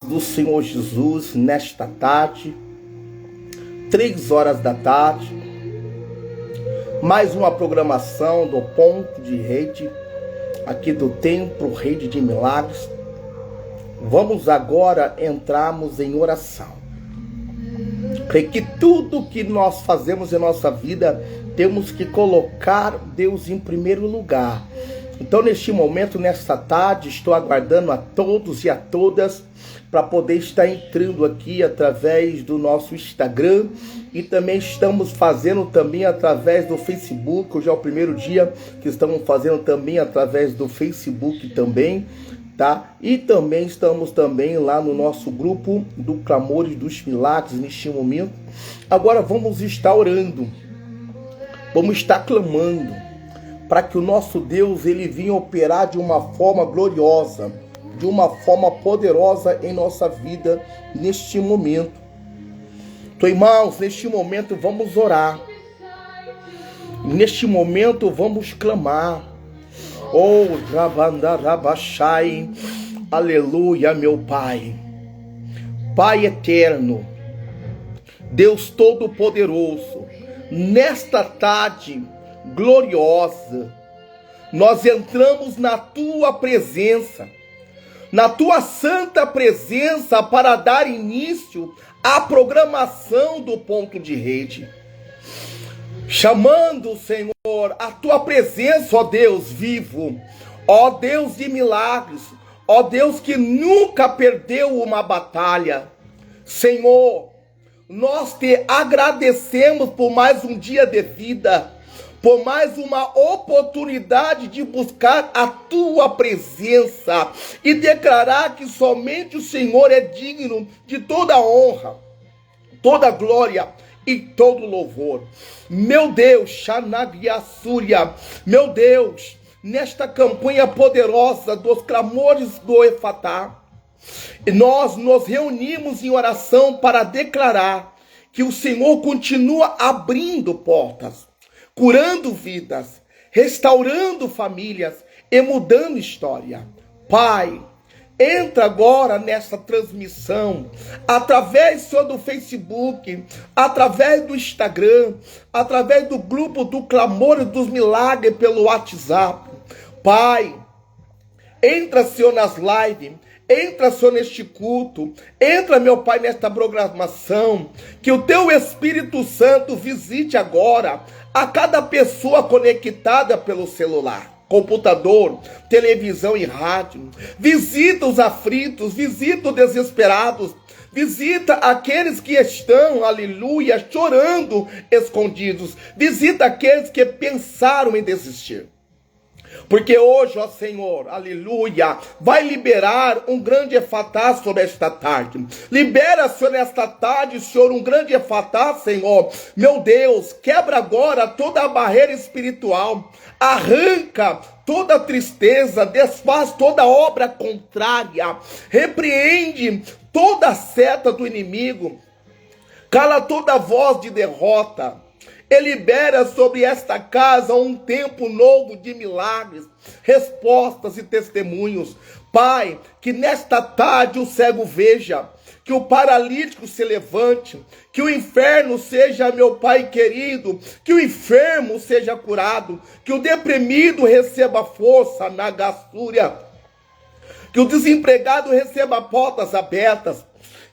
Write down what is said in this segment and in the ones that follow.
Do Senhor Jesus nesta tarde, 3 horas da tarde, mais uma programação do Ponto de Rede, aqui do Templo Rede de Milagres. Vamos agora entrarmos em oração. Creio que tudo que nós fazemos em nossa vida, temos que colocar Deus em primeiro lugar. Então, neste momento, nesta tarde, estou aguardando a todos e a todas para poder estar entrando aqui através do nosso Instagram, e também estamos fazendo também através do Facebook. Hoje é o primeiro dia que estamos fazendo também através do Facebook também, tá? E também estamos também lá no nosso grupo do Clamores dos Milagres neste momento. Agora vamos estar orando, vamos estar clamando para que o nosso Deus ele venha operar de uma forma gloriosa, de uma forma poderosa em nossa vida neste momento. Então, irmãos, neste momento vamos orar. Neste momento vamos clamar. Oh, Rabandarabashai, aleluia, meu Pai. Pai eterno, Deus Todo-Poderoso, nesta tarde gloriosa, nós entramos na Tua presença, na Tua santa presença, para dar início à programação do Ponto de Rede, chamando, Senhor, a Tua presença, ó Deus vivo, ó Deus de milagres, ó Deus que nunca perdeu uma batalha. Senhor, nós te agradecemos por mais um dia de vida, por mais uma oportunidade de buscar a Tua presença e declarar que somente o Senhor é digno de toda honra, toda glória e todo louvor. Meu Deus, Xanagiassúria, meu Deus, nesta campanha poderosa dos clamores do Efatá, nós nos reunimos em oração para declarar que o Senhor continua abrindo portas, curando vidas, restaurando famílias e mudando história. Pai, entra agora nessa transmissão, através, Senhor, do Facebook, através do Instagram, através do grupo do Clamor dos Milagres pelo WhatsApp. Pai, entra, Senhor, nas lives, entra, Senhor, neste culto, entra, meu Pai, nesta programação, que o Teu Espírito Santo visite agora a cada pessoa conectada pelo celular, computador, televisão e rádio. Visita os aflitos, visita os desesperados, visita aqueles que estão, aleluia, chorando escondidos, visita aqueles que pensaram em desistir. Porque hoje, ó Senhor, aleluia, vai liberar um grande efatá sobre esta tarde. Libera, Senhor, nesta tarde, Senhor, um grande efatá, Senhor. Meu Deus, quebra agora toda a barreira espiritual. Arranca toda a tristeza, desfaz toda obra contrária. Repreende toda a seta do inimigo. Cala toda voz de derrota. E libera sobre esta casa um tempo novo de milagres, respostas e testemunhos. Pai, que nesta tarde o cego veja, que o paralítico se levante, que o inferno seja, meu Pai querido, que o enfermo seja curado, que o deprimido receba força na gasúria, que o desempregado receba portas abertas,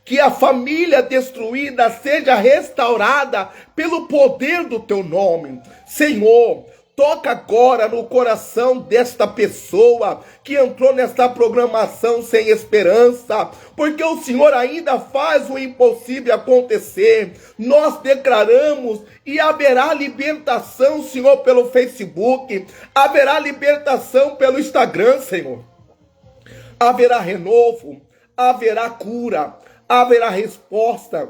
que a família destruída seja restaurada pelo poder do Teu nome. Senhor, toca agora no coração desta pessoa que entrou nesta programação sem esperança, porque o Senhor ainda faz o impossível acontecer. Nós declaramos e haverá libertação, Senhor, pelo Facebook, haverá libertação pelo Instagram, Senhor. Haverá renovo, haverá cura, haverá resposta,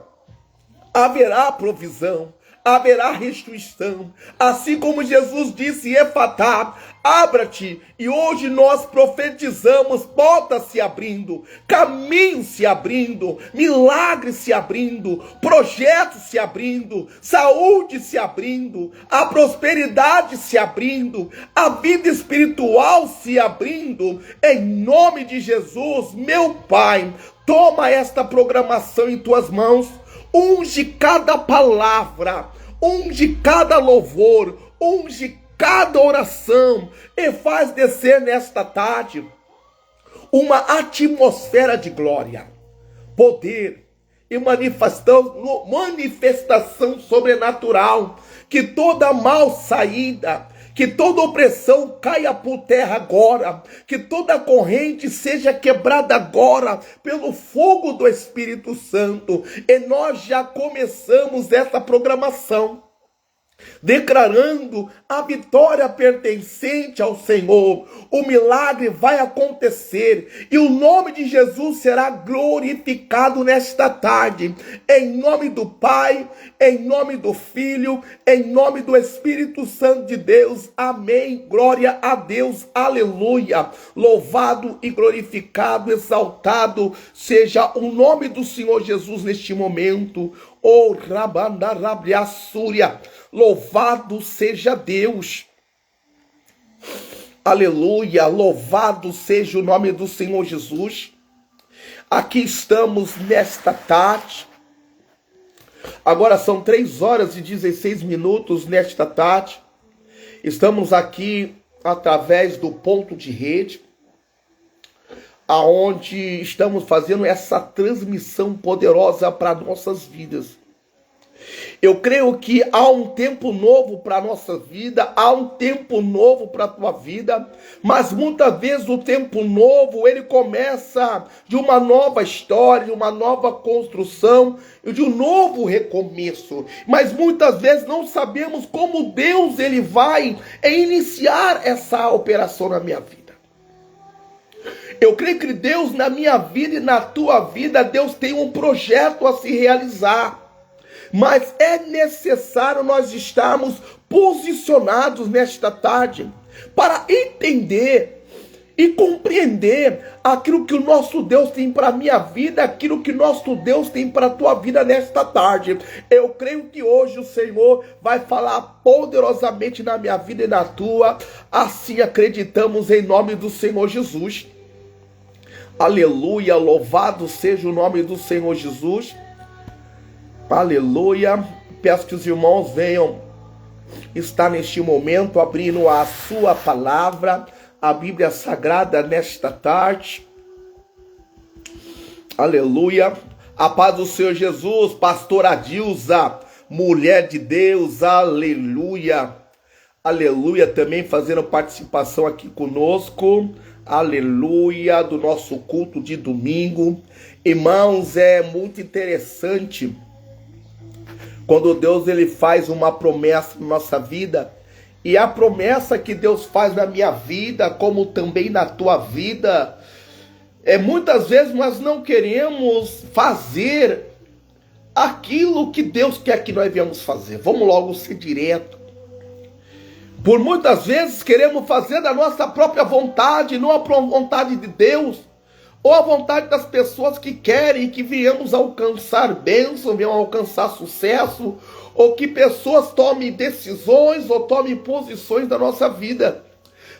haverá provisão, haverá restituição. Assim como Jesus disse, Efatá, abra-te. E hoje nós profetizamos, portas se abrindo, caminhos se abrindo, milagres se abrindo, projetos se abrindo, saúde se abrindo, a prosperidade se abrindo, a vida espiritual se abrindo, em nome de Jesus. Meu Pai, toma esta programação em tuas mãos, unge cada palavra, unge cada louvor, unge cada oração e faz descer nesta tarde uma atmosfera de glória, poder e manifestação sobrenatural, que toda mal saída, que toda opressão caia por terra agora, que toda corrente seja quebrada agora pelo fogo do Espírito Santo. E nós já começamos essa programação, declarando a vitória pertencente ao Senhor. O milagre vai acontecer e o nome de Jesus será glorificado nesta tarde, em nome do Pai, em nome do Filho, em nome do Espírito Santo de Deus. Amém. Glória a Deus. Aleluia. Louvado e glorificado, exaltado seja o nome do Senhor Jesus neste momento. Oh, Rabandarabriassúria, louvado seja Deus. Aleluia, louvado seja o nome do Senhor Jesus. Aqui estamos nesta tarde. Agora são 3h16 nesta tarde. Estamos aqui através do ponto de rede, aonde estamos fazendo essa transmissão poderosa para nossas vidas. Eu creio que há um tempo novo para a nossa vida, há um tempo novo para a tua vida, mas muitas vezes o tempo novo, ele começa de uma nova história, de uma nova construção, de um novo recomeço, mas muitas vezes não sabemos como Deus ele vai iniciar essa operação na minha vida. Eu creio que Deus, na minha vida e na tua vida, Deus tem um projeto a se realizar. Mas é necessário nós estarmos posicionados nesta tarde para entender e compreender aquilo que o nosso Deus tem para a minha vida, aquilo que o nosso Deus tem para a tua vida nesta tarde. Eu creio que hoje o Senhor vai falar poderosamente na minha vida e na tua. Assim acreditamos em nome do Senhor Jesus. Aleluia, louvado seja o nome do Senhor Jesus. Aleluia. Peço que os irmãos venham estar neste momento abrindo a sua palavra, a Bíblia Sagrada nesta tarde. Aleluia. A paz do Senhor Jesus, pastora Adilza, mulher de Deus, aleluia. Aleluia, também fazendo participação aqui conosco. Aleluia, do nosso culto de domingo. Irmãos, é muito interessante quando Deus ele faz uma promessa na nossa vida, e a promessa que Deus faz na minha vida, como também na tua vida, muitas vezes nós não queremos fazer aquilo que Deus quer que nós venhamos fazer. Vamos logo ser direto. Por muitas vezes queremos fazer da nossa própria vontade, não a vontade de Deus, ou a vontade das pessoas que querem que venhamos alcançar bênção, venhamos alcançar sucesso, ou que pessoas tomem decisões ou tomem posições da nossa vida.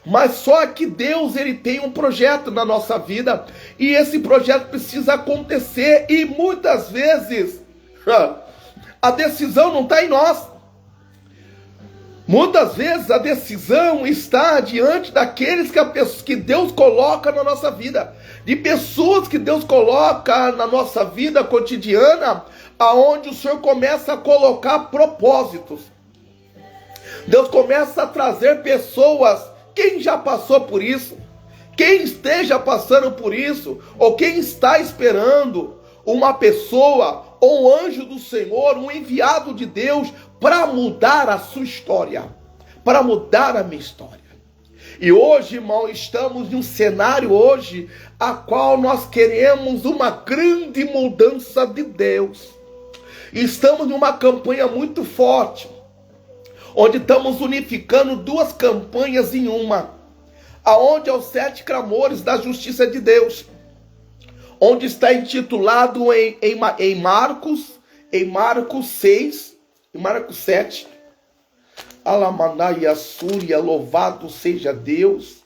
Mas só que Deus ele tem um projeto na nossa vida, e esse projeto precisa acontecer, e muitas vezes a decisão não está em nós. Muitas vezes a decisão está diante daqueles que Deus coloca na nossa vida, de pessoas que Deus coloca na nossa vida cotidiana, aonde o Senhor começa a colocar propósitos. Deus começa a trazer pessoas, quem já passou por isso, quem esteja passando por isso, ou quem está esperando uma pessoa ou um anjo do Senhor, um enviado de Deus, para mudar a sua história, para mudar a minha história. E hoje, irmão, estamos em um cenário hoje, a qual nós queremos uma grande mudança de Deus. Estamos em uma campanha muito forte, onde estamos unificando duas campanhas em uma, aonde é os 7 clamores da justiça de Deus, onde está intitulado em Marcos 6, em Marcos 7, Alamanaia Súria, louvado seja Deus,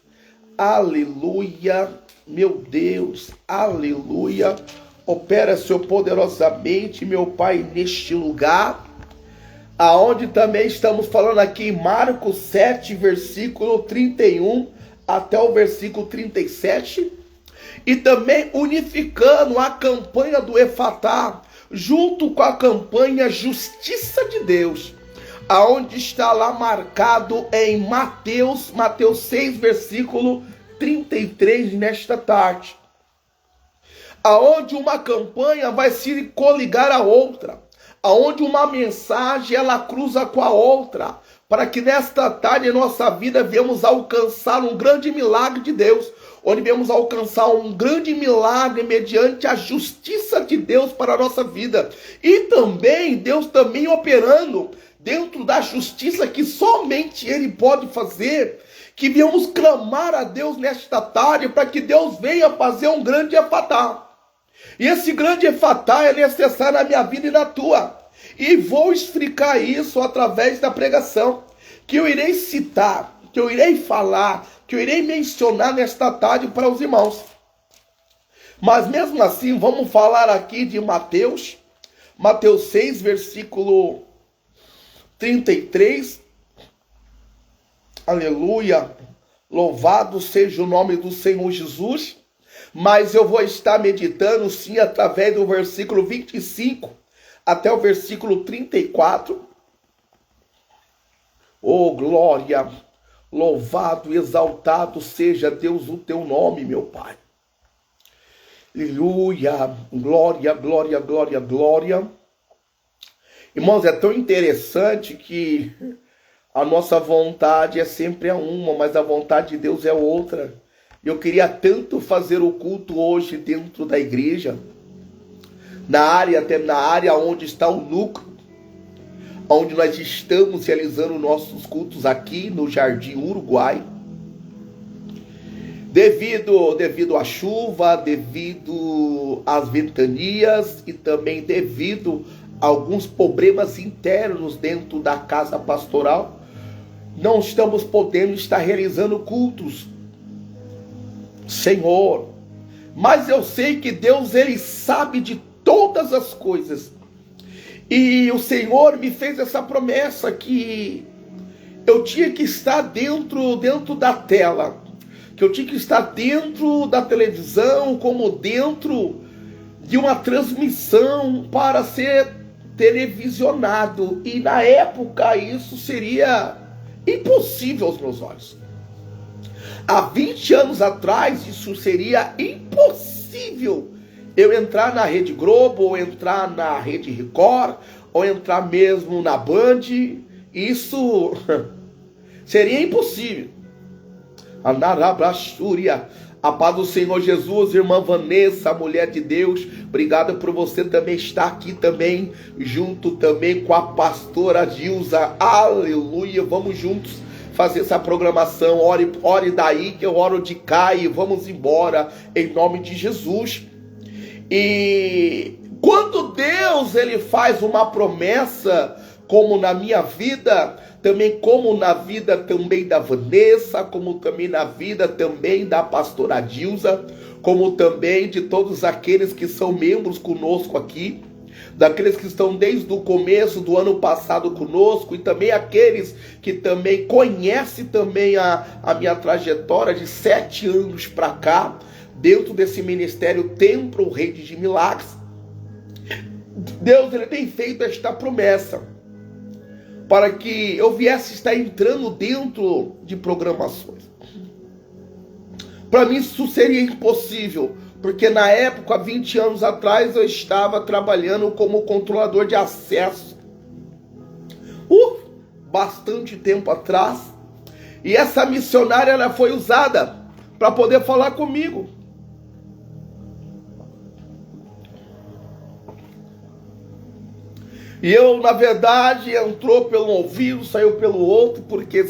aleluia, meu Deus, aleluia, opera, Senhor, poderosamente, meu Pai, neste lugar, aonde também estamos falando aqui em Marcos 7, versículo 31 até o versículo 37, e também unificando a campanha do Efatá, junto com a campanha Justiça de Deus, aonde está lá marcado em Mateus 6, versículo 33, nesta tarde, aonde uma campanha vai se coligar à outra, aonde uma mensagem ela cruza com a outra, para que nesta tarde em nossa vida venhamos alcançar um grande milagre de Deus, onde viemos alcançar um grande milagre mediante a justiça de Deus para a nossa vida. E também, Deus também operando dentro da justiça que somente Ele pode fazer, que viemos clamar a Deus nesta tarde, para que Deus venha fazer um grande efatá. E esse grande efatá é necessário na minha vida e na tua. E vou explicar isso através da pregação, que eu irei citar, que eu irei falar, que eu irei mencionar nesta tarde para os irmãos. Mas mesmo assim, vamos falar aqui de Mateus 6, versículo 33. Aleluia, louvado seja o nome do Senhor Jesus. Mas eu vou estar meditando sim através do versículo 25 até o versículo 34. Oh, glória! Louvado e exaltado seja Deus o teu nome, meu Pai. Aleluia, glória, glória, glória, glória. Irmãos, é tão interessante que a nossa vontade é sempre uma, mas a vontade de Deus é outra. Eu queria tanto fazer o culto hoje dentro da igreja, na área onde está o núcleo, onde nós estamos realizando nossos cultos aqui no Jardim Uruguai. Devido à chuva, devido às ventanias e também devido a alguns problemas internos dentro da casa pastoral, não estamos podendo estar realizando cultos, Senhor. Mas eu sei que Deus, Ele sabe de todas as coisas. E o Senhor me fez essa promessa que eu tinha que estar dentro da tela, que eu tinha que estar dentro da televisão, como dentro de uma transmissão para ser televisionado. E na época isso seria impossível aos meus olhos. Há 20 anos atrás isso seria impossível. Eu entrar na Rede Globo, ou entrar na Rede Record, ou entrar mesmo na Band, isso seria impossível. A paz do Senhor Jesus, irmã Vanessa, mulher de Deus, obrigado por você também estar aqui também, junto também com a pastora Gilza, aleluia, vamos juntos fazer essa programação, ore daí que eu oro de cá e vamos embora, em nome de Jesus. E quando Deus ele faz uma promessa, como na minha vida, também como na vida também da Vanessa, como também na vida também da pastora Gilza, como também de todos aqueles que são membros conosco aqui, daqueles que estão desde o começo do ano passado conosco, e também aqueles que também conhecem também a minha trajetória de 7 anos para cá, dentro desse ministério Templo Rede de Milagres. Deus ele tem feito esta promessa para que eu viesse estar entrando dentro de programações. Para mim isso seria impossível, porque na época, há 20 anos atrás, eu estava trabalhando como controlador de acesso. Bastante tempo atrás. E essa missionária ela foi usada para poder falar comigo. E eu, na verdade, entrou pelo ouvido, saiu pelo outro, porque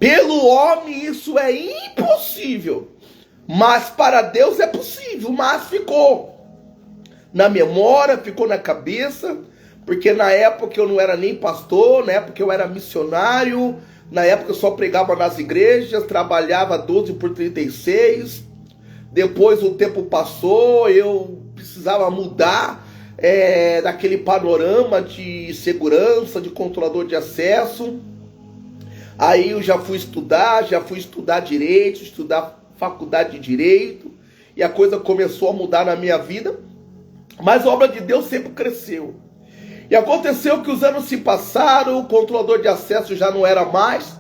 pelo homem isso é impossível. Mas para Deus é possível, mas ficou na memória, ficou na cabeça, porque na época eu não era nem pastor, na época eu era missionário, na época eu só pregava nas igrejas, trabalhava 12 por 36, depois o tempo passou, eu precisava mudar daquele panorama de segurança, de controlador de acesso. Aí eu já fui estudar direito, estudar faculdade de direito, e a coisa começou a mudar na minha vida, mas a obra de Deus sempre cresceu. E aconteceu que os anos se passaram, o controlador de acesso já não era mais,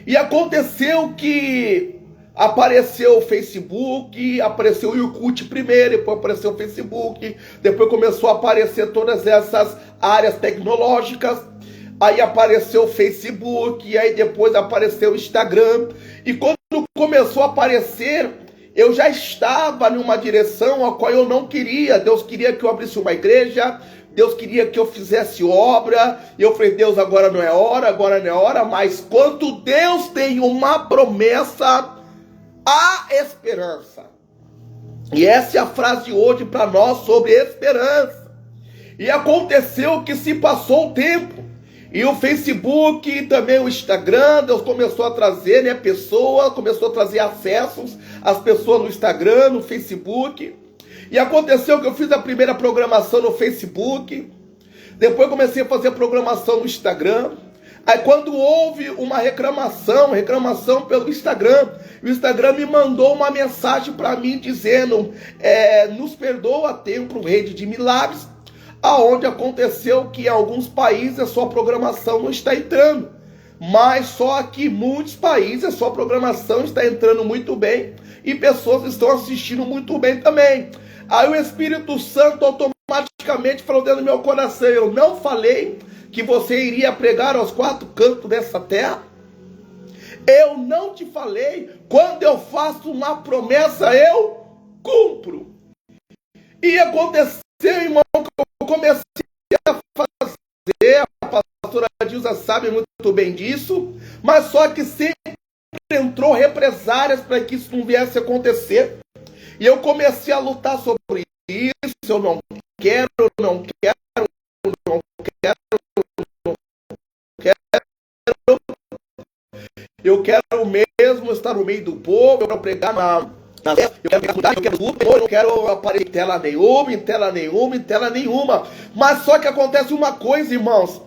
e aconteceu que apareceu o Facebook, apareceu o Orkut primeiro, depois apareceu o Facebook, depois começou a aparecer todas essas áreas tecnológicas, aí apareceu o Facebook, e aí depois apareceu o Instagram, e quando começou a aparecer, eu já estava numa direção a qual eu não queria. Deus queria que eu abrisse uma igreja, Deus queria que eu fizesse obra, e eu falei, Deus, agora não é hora, mas quando Deus tem uma promessa, há esperança. E essa é a frase de hoje para nós sobre esperança. E aconteceu que se passou o tempo, e o Facebook e também o Instagram, Deus começou a trazer, começou a trazer acessos às pessoas no Instagram, no Facebook. E aconteceu que eu fiz a primeira programação no Facebook, depois comecei a fazer programação no Instagram. Aí quando houve uma reclamação pelo Instagram, o Instagram me mandou uma mensagem para mim dizendo, nos perdoa, Templo Rede de Milagres, aonde aconteceu que em alguns países a sua programação não está entrando, mas só que em muitos países a sua programação está entrando muito bem e pessoas estão assistindo muito bem também. Aí o Espírito Santo automaticamente falou dentro do meu coração, eu não falei que você iria pregar aos 4 cantos dessa terra? Eu não te falei, quando eu faço uma promessa eu cumpro. E aconteceu, irmão, que eu comecei a fazer, a pastora Dilza sabe muito bem disso, mas só que sempre entrou represárias para que isso não viesse a acontecer. E eu comecei a lutar sobre isso, eu não quero, eu quero mesmo estar no meio do povo, eu quero pregar eu quero mudar, eu quero tudo, eu não quero aparecer em tela nenhuma. Mas só que acontece uma coisa, irmãos.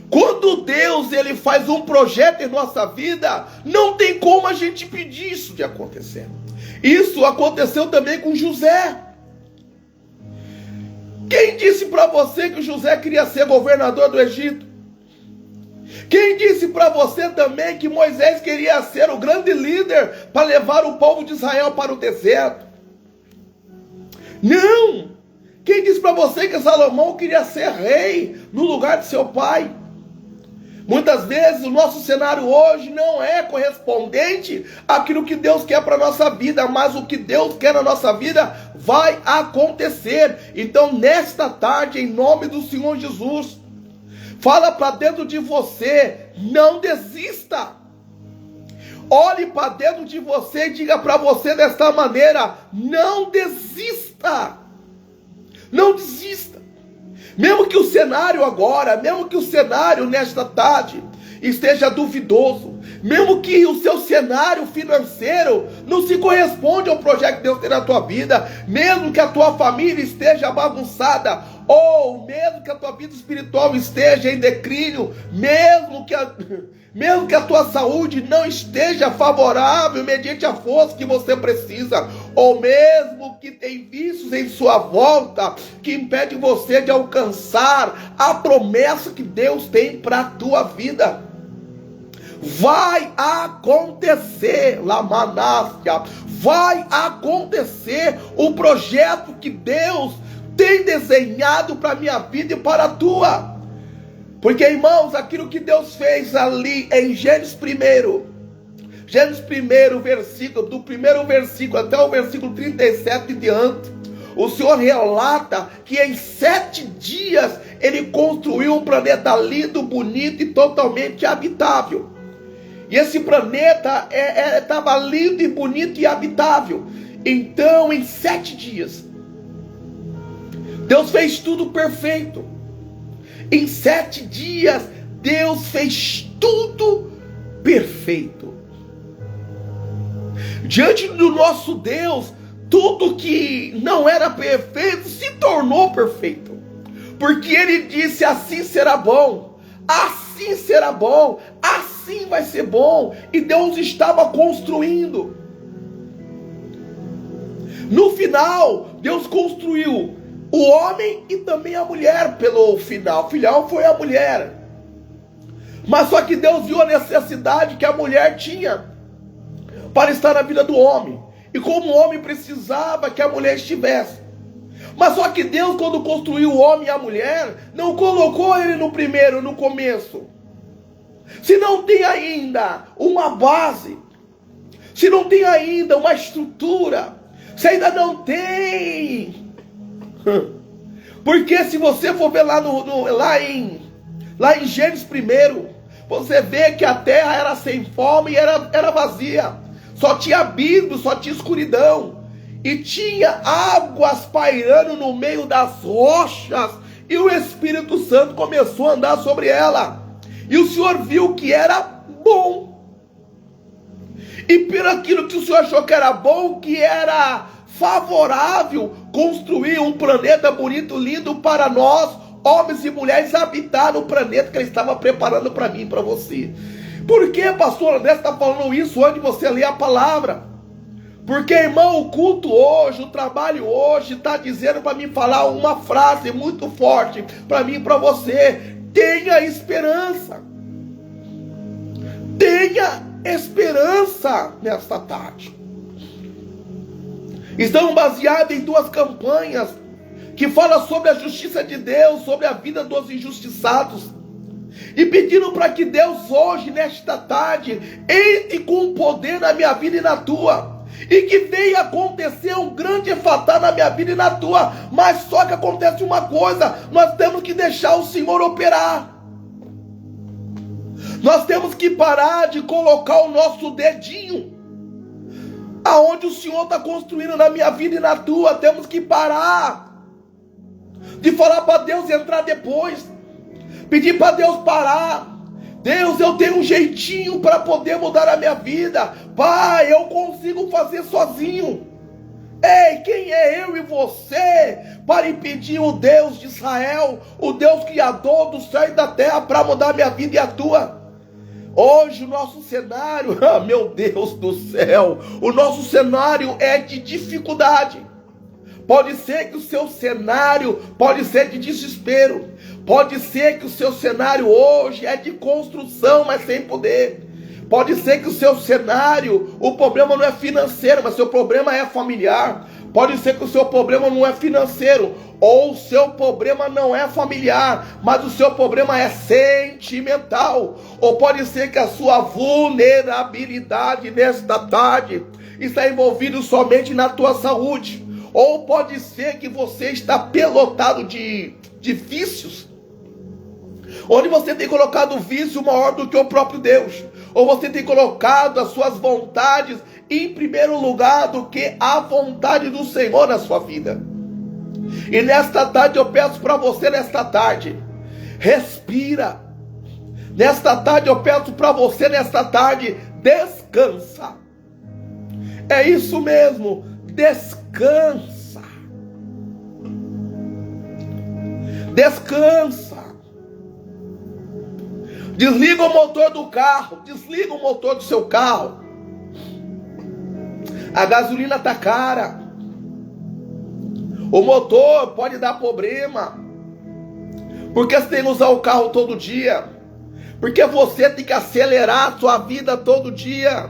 Quando Deus ele faz um projeto em nossa vida, não tem como a gente pedir isso de acontecer. Isso aconteceu também com José. Quem disse para você que José queria ser governador do Egito? Quem disse para você também que Moisés queria ser o grande líder para levar o povo de Israel para o deserto? Não! Quem disse para você que Salomão queria ser rei no lugar de seu pai? Muitas vezes o nosso cenário hoje não é correspondente àquilo que Deus quer para a nossa vida, mas o que Deus quer na nossa vida vai acontecer. Então nesta tarde, em nome do Senhor Jesus, fala para dentro de você, não desista. Olhe para dentro de você e diga para você desta maneira, não desista. Não desista. Mesmo que o cenário agora, mesmo que o cenário nesta tarde esteja duvidoso, mesmo que o seu cenário financeiro não se corresponde ao projeto que Deus tem na tua vida, mesmo que a tua família esteja bagunçada, ou mesmo que a tua vida espiritual esteja em declínio, mesmo que a tua saúde não esteja favorável mediante a força que você precisa, ou mesmo que tem vícios em sua volta que impede você de alcançar a promessa que Deus tem para a tua vida, vai acontecer, Lamanácia, vai acontecer o projeto que Deus tem desenhado para a minha vida e para a tua. Porque, irmãos, aquilo que Deus fez ali em Gênesis 1, versículo, do primeiro versículo até o versículo 37 em diante, O Senhor relata que em 7 dias ele construiu um planeta lindo, bonito e totalmente habitável. E esse planeta estava lindo e bonito e habitável. Então, em 7 dias, Deus fez tudo perfeito. Em 7 dias, Deus fez tudo perfeito. Diante do nosso Deus, tudo que não era perfeito se tornou perfeito. Porque Ele disse: assim será bom, assim será bom, assim vai ser bom. E Deus estava construindo. No final, Deus construiu o homem e também a mulher pelo final. O final foi a mulher. Mas só que Deus viu a necessidade que a mulher tinha para estar na vida do homem. E como o homem precisava que a mulher estivesse. Mas só que Deus, quando construiu o homem e a mulher, não colocou ele no começo. Se não tem ainda uma base, se não tem ainda uma estrutura, se ainda não tem. Porque se você for ver lá em Gênesis 1, você vê que a terra era sem forma e era vazia. Só tinha abismo, só tinha escuridão. E tinha águas pairando no meio das rochas. E o Espírito Santo começou a andar sobre ela. E o Senhor viu que era bom. E por aquilo que o Senhor achou que era bom, que era favorável, construir um planeta bonito, lindo para nós, homens e mulheres, habitar no planeta que Ele estava preparando para mim e para você. Por que, pastor André, está falando isso antes de você ler a palavra? Porque, irmão, o culto hoje, o trabalho hoje, está dizendo para mim falar uma frase muito forte para mim e para você: tenha esperança. Tenha esperança nesta tarde. Estão baseados em 2 campanhas que falam sobre a justiça de Deus, sobre a vida dos injustiçados. E pedindo para que Deus hoje, nesta tarde, entre com poder na minha vida e na tua. E que venha acontecer um grande efatá na minha vida e na tua. Mas só que acontece uma coisa: nós temos que deixar o Senhor operar. Nós temos que parar de colocar o nosso dedinho aonde o Senhor está construindo na minha vida e na tua. Temos que parar de falar para Deus entrar depois. Pedir para Deus parar. Deus, eu tenho um jeitinho para poder mudar a minha vida. Pai, eu consigo fazer sozinho. Ei, quem é eu e você para impedir o Deus de Israel, o Deus criador do céu e da terra, para mudar a minha vida e a tua? Hoje o nosso cenário, meu Deus do céu, o nosso cenário é de dificuldade. Pode ser que o seu cenário pode ser de desespero. Pode ser que o seu cenário hoje é de construção, mas sem poder. Pode ser que o seu cenário, o problema não é financeiro, mas seu problema é familiar. Pode ser que o seu problema não é financeiro, ou o seu problema não é familiar, mas o seu problema é sentimental. Ou pode ser que a sua vulnerabilidade nesta tarde está envolvida somente na tua saúde. Ou pode ser que você está pelotado de vícios, onde você tem colocado o vício maior do que o próprio Deus. Ou você tem colocado as suas vontades em primeiro lugar do que a vontade do Senhor na sua vida. E nesta tarde eu peço para você, nesta tarde, respira. Nesta tarde eu peço para você, nesta tarde, descansa. É isso mesmo, descansa. Descansa. Desliga o motor do carro. Desliga o motor do seu carro. A gasolina está cara. O motor pode dar problema. Porque você tem que usar o carro todo dia. Porque você tem que acelerar a sua vida todo dia.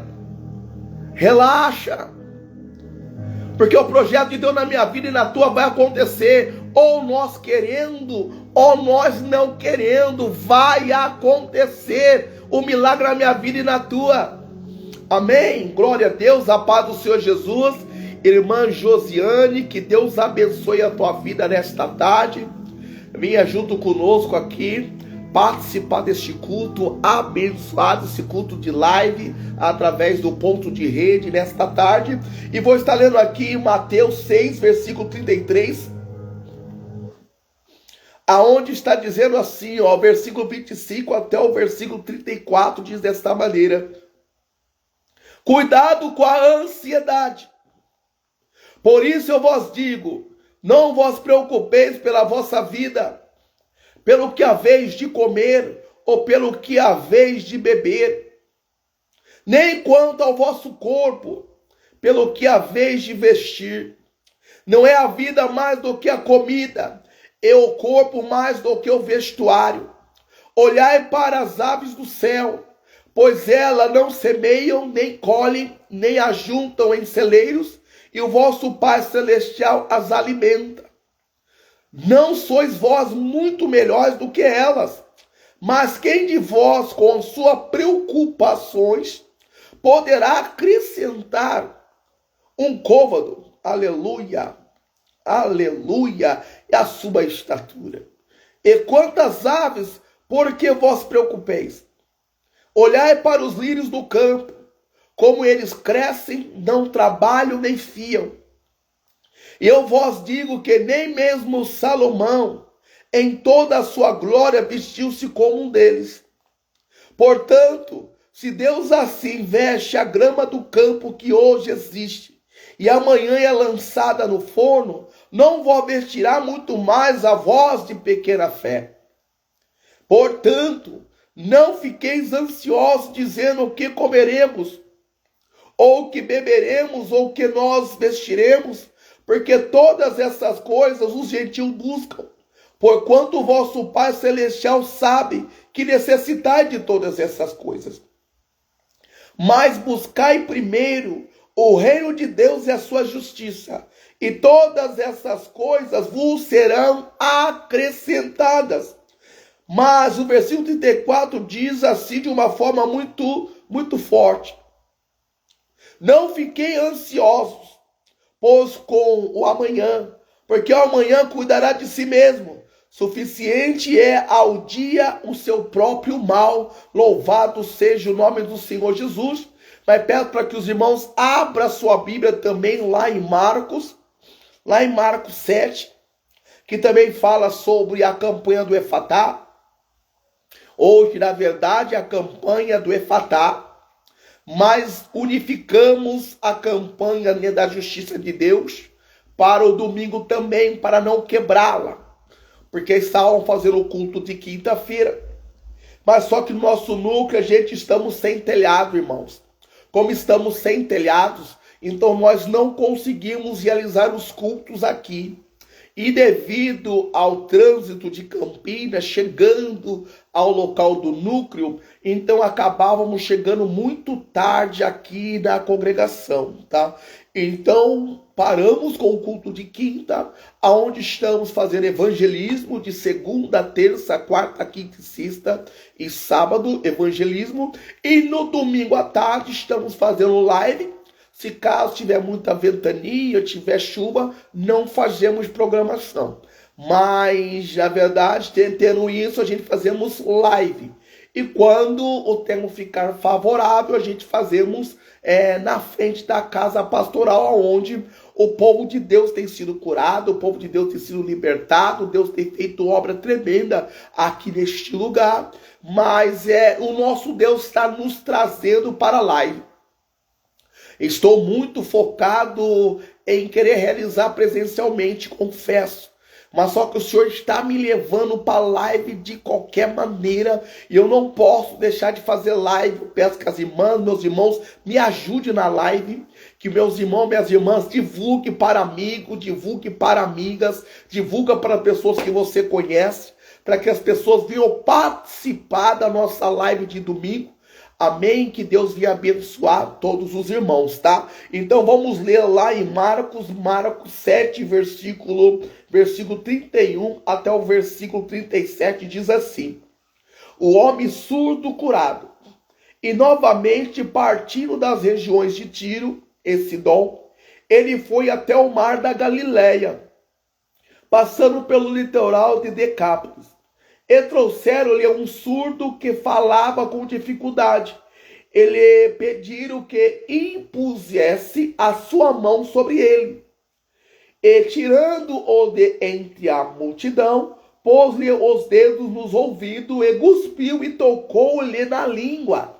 Relaxa. Porque o projeto de Deus na minha vida e na tua vai acontecer. Ou nós querendo, ou nós não querendo, vai acontecer o milagre na minha vida e na tua. Amém? Glória a Deus, a paz do Senhor Jesus. Irmã Josiane, que Deus abençoe a tua vida nesta tarde. Venha junto conosco aqui, participar deste culto abençoado, esse culto de live, através do ponto de rede nesta tarde. E vou estar lendo aqui Mateus 6, versículo 33, aonde está dizendo assim, ó, versículo 25 até o versículo 34, diz desta maneira: cuidado com a ansiedade. Por isso eu vos digo, não vos preocupeis pela vossa vida, pelo que haveis de comer, ou pelo que haveis de beber, nem quanto ao vosso corpo, pelo que haveis de vestir. Não é a vida mais do que a comida, e o corpo mais do que o vestuário. Olhai para as aves do céu, pois elas não semeiam, nem colhem, nem ajuntam em celeiros, e o vosso Pai Celestial as alimenta. Não sois vós muito melhores do que elas? Mas quem de vós, com suas preocupações, poderá acrescentar um côvado? Aleluia, aleluia, e a sua estatura. E quantas aves, por que vos preocupeis? Olhai para os lírios do campo, como eles crescem, não trabalham nem fiam. E eu vos digo que nem mesmo Salomão, em toda a sua glória, vestiu-se como um deles. Portanto, se Deus assim veste a grama do campo que hoje existe, e amanhã é lançada no forno, não vos vestirá muito mais a vós de pequena fé. Portanto, não fiqueis ansiosos dizendo o que comeremos, ou o que beberemos, ou o que nós vestiremos, porque todas essas coisas os gentios buscam, porquanto o vosso Pai Celestial sabe que necessitais de todas essas coisas. Mas buscai primeiro o reino de Deus e a sua justiça, e todas essas coisas vos serão acrescentadas. Mas o versículo 34 diz assim de uma forma muito forte: não fiquei ansiosos, pois com o amanhã, porque o amanhã cuidará de si mesmo. Suficiente é ao dia o seu próprio mal. Louvado seja o nome do Senhor Jesus. Mas peço para que os irmãos abram sua Bíblia também lá em Marcos 7, que também fala sobre a campanha do Efatá. Hoje, na verdade, a campanha do Efatá, mas unificamos a campanha da justiça de Deus para o domingo também, para não quebrá-la, porque estavam fazendo o culto de quinta-feira. Mas só que no nosso núcleo, estamos sem telhado, irmãos. Como estamos sem telhados, então nós não conseguimos realizar os cultos aqui. E devido ao trânsito de Campinas, chegando ao local do núcleo, então acabávamos chegando muito tarde aqui na congregação, tá? Então paramos com o culto de quinta, aonde estamos fazendo evangelismo de segunda, terça, quarta, quinta e sexta, e sábado evangelismo, e no domingo à tarde estamos fazendo live. Se caso tiver muita ventania, tiver chuva, não fazemos programação. Mas, na verdade, tendo isso, a gente fazemos live. E quando o tempo ficar favorável, a gente fazemos na frente da casa pastoral, onde o povo de Deus tem sido curado, o povo de Deus tem sido libertado, Deus tem feito obra tremenda aqui neste lugar. Mas o nosso Deus está nos trazendo para a live. Estou muito focado em querer realizar presencialmente, confesso. Mas só que o Senhor está me levando para live de qualquer maneira. E eu não posso deixar de fazer live. Eu peço que as irmãs, meus irmãos, me ajudem na live. Que meus irmãos, minhas irmãs, divulguem para amigos, divulguem para amigas, divulguem para pessoas que você conhece. Para que as pessoas venham participar da nossa live de domingo. Amém? Que Deus venha abençoar todos os irmãos, tá? Então vamos ler lá em Marcos 7, versículo 31 até o versículo 37, diz assim: o homem surdo curado. E novamente partindo das regiões de Tiro e Sidom, ele foi até o mar da Galileia, passando pelo litoral de Decápolis. E trouxeram-lhe um surdo que falava com dificuldade. Ele pediram que impusesse a sua mão sobre ele. E tirando-o de entre a multidão, pôs-lhe os dedos nos ouvidos e cuspiu e tocou-lhe na língua.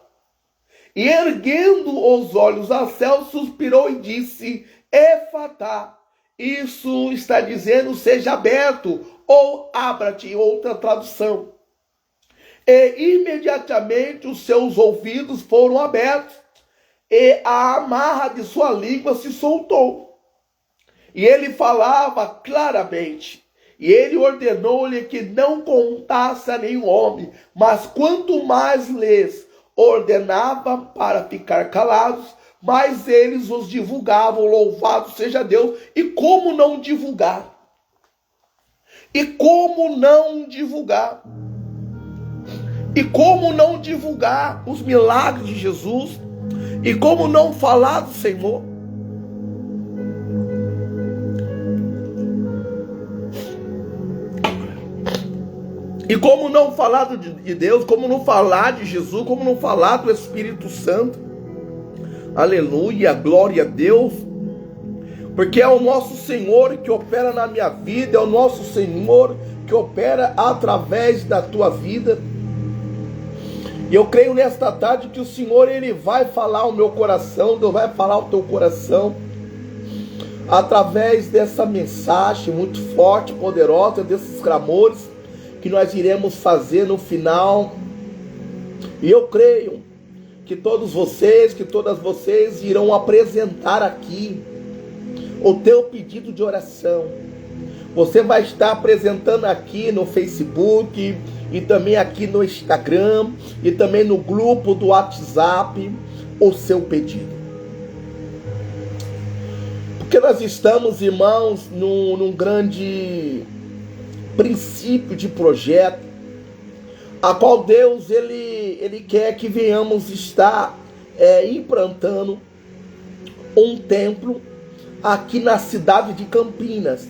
E erguendo os olhos ao céu, suspirou e disse: Efatá. Isso está dizendo: seja aberto, ou abra-te, em outra tradução. E imediatamente os seus ouvidos foram abertos, e a amarra de sua língua se soltou. E ele falava claramente. E ele ordenou-lhe que não contasse a nenhum homem, mas quanto mais lhes ordenava para ficar calados, mas eles os divulgavam. Louvado seja Deus. E como não divulgar? E como não divulgar? E como não divulgar os milagres de Jesus? E como não falar do Senhor? E como não falar de Deus? Como não falar de Jesus? Como não falar do Espírito Santo? Aleluia, glória a Deus. Porque é o nosso Senhor que opera na minha vida, é o nosso Senhor que opera através da tua vida. E eu creio nesta tarde que o Senhor, Ele vai falar ao meu coração, Deus vai falar ao teu coração, através dessa mensagem muito forte, poderosa, desses clamores que nós iremos fazer no final. E eu creio que todos vocês, que todas vocês irão apresentar aqui o teu pedido de oração. Você vai estar apresentando aqui no Facebook, e também aqui no Instagram, e também no grupo do WhatsApp, o seu pedido. Porque nós estamos, irmãos, num grande princípio de projeto, a qual Deus, Ele quer que venhamos estar implantando um templo aqui na cidade de Campinas.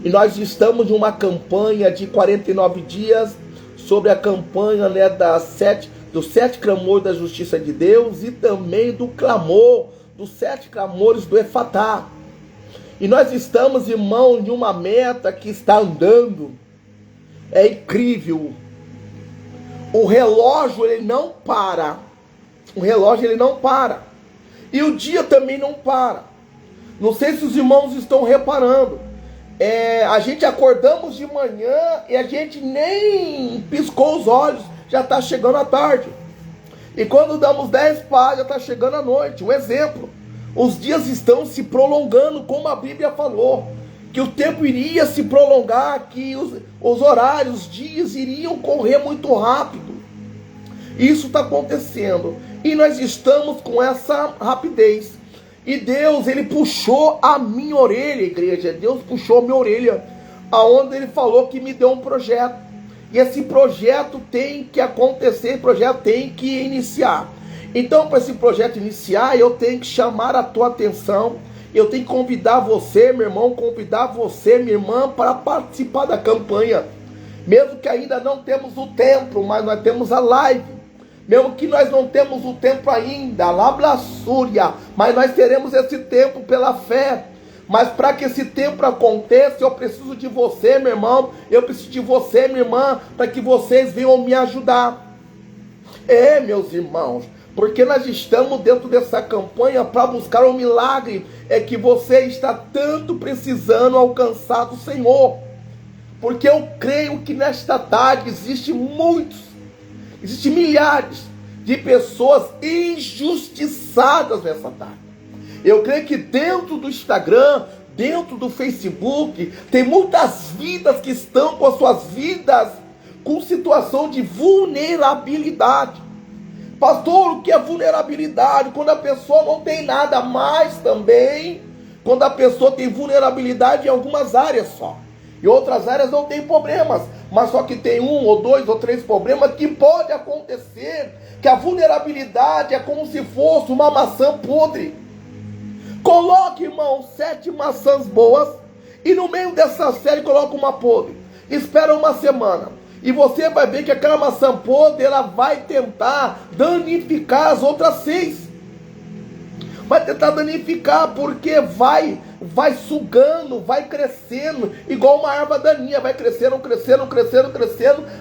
E nós estamos em uma campanha de 49 dias, sobre a campanha dos 7 clamores da justiça de Deus, e também do clamor, dos 7 clamores do Efatá. E nós estamos, irmão, em uma meta que está andando. É incrível. O relógio, ele não para. O relógio, ele não para. E o dia também não para. Não sei se os irmãos estão reparando. A gente acordamos de manhã e a gente nem piscou os olhos, já está chegando a tarde. E quando damos 10 passos, já está chegando a noite. Um exemplo. Os dias estão se prolongando, como a Bíblia falou, que o tempo iria se prolongar, que os horários, os dias iriam correr muito rápido. Isso está acontecendo. E nós estamos com essa rapidez. E Deus, Ele puxou a minha orelha, igreja. Deus puxou a minha orelha, aonde Ele falou que me deu um projeto. E esse projeto tem que acontecer, esse projeto tem que iniciar. Então, para esse projeto iniciar, eu tenho que chamar a tua atenção. Eu tenho que convidar você, meu irmão, convidar você, minha irmã, para participar da campanha. Mesmo que ainda não temos o templo, mas nós temos a live. Mesmo que nós não temos o templo ainda, a lablaçúria, mas nós teremos esse templo pela fé. Mas para que esse templo aconteça, eu preciso de você, meu irmão, eu preciso de você, minha irmã, para que vocês venham me ajudar. Meus irmãos, porque nós estamos dentro dessa campanha para buscar um milagre, que você está tanto precisando alcançar do Senhor. Porque eu creio que nesta tarde existem milhares de pessoas injustiçadas nessa tarde. Eu creio que dentro do Instagram, dentro do Facebook, tem muitas vidas que estão com as suas vidas com situação de vulnerabilidade. Pastor, o que é vulnerabilidade? Quando a pessoa não tem nada, mais também quando a pessoa tem vulnerabilidade em algumas áreas só. Em outras áreas não tem problemas, mas só que tem 1 ou 2 ou 3 problemas que pode acontecer, que a vulnerabilidade é como se fosse uma maçã podre. Coloque, irmão, 7 maçãs boas e no meio dessa série coloca uma podre. Espera uma semana e você vai ver que aquela maçã podre, ela vai tentar danificar as outras 6. Vai tentar danificar, porque vai sugando, vai crescendo, igual uma erva daninha, vai crescendo,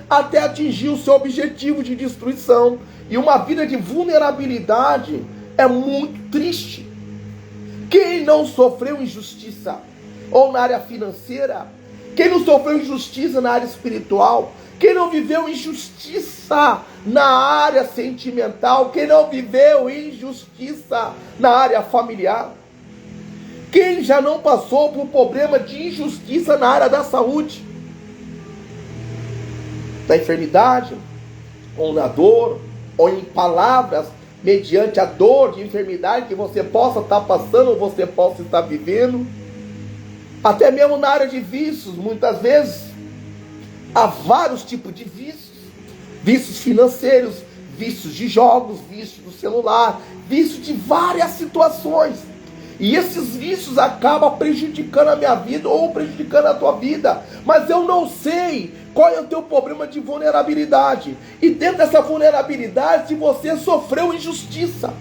até atingir o seu objetivo de destruição. E uma vida de vulnerabilidade é muito triste. Quem não sofreu injustiça, ou na área financeira, quem não sofreu injustiça na área espiritual, quem não viveu injustiça na área sentimental, quem não viveu injustiça na área familiar, quem já não passou por problema de injustiça na área da saúde, da enfermidade, ou na dor, ou em palavras, mediante a dor de enfermidade que você possa estar passando, ou você possa estar vivendo, até mesmo na área de vícios, muitas vezes, há vários tipos de vícios. Vícios financeiros, vícios de jogos, vícios do celular, vícios de várias situações. E esses vícios acabam prejudicando a minha vida ou prejudicando a tua vida. Mas eu não sei qual é o teu problema de vulnerabilidade. E dentro dessa vulnerabilidade, se você sofreu injustiça.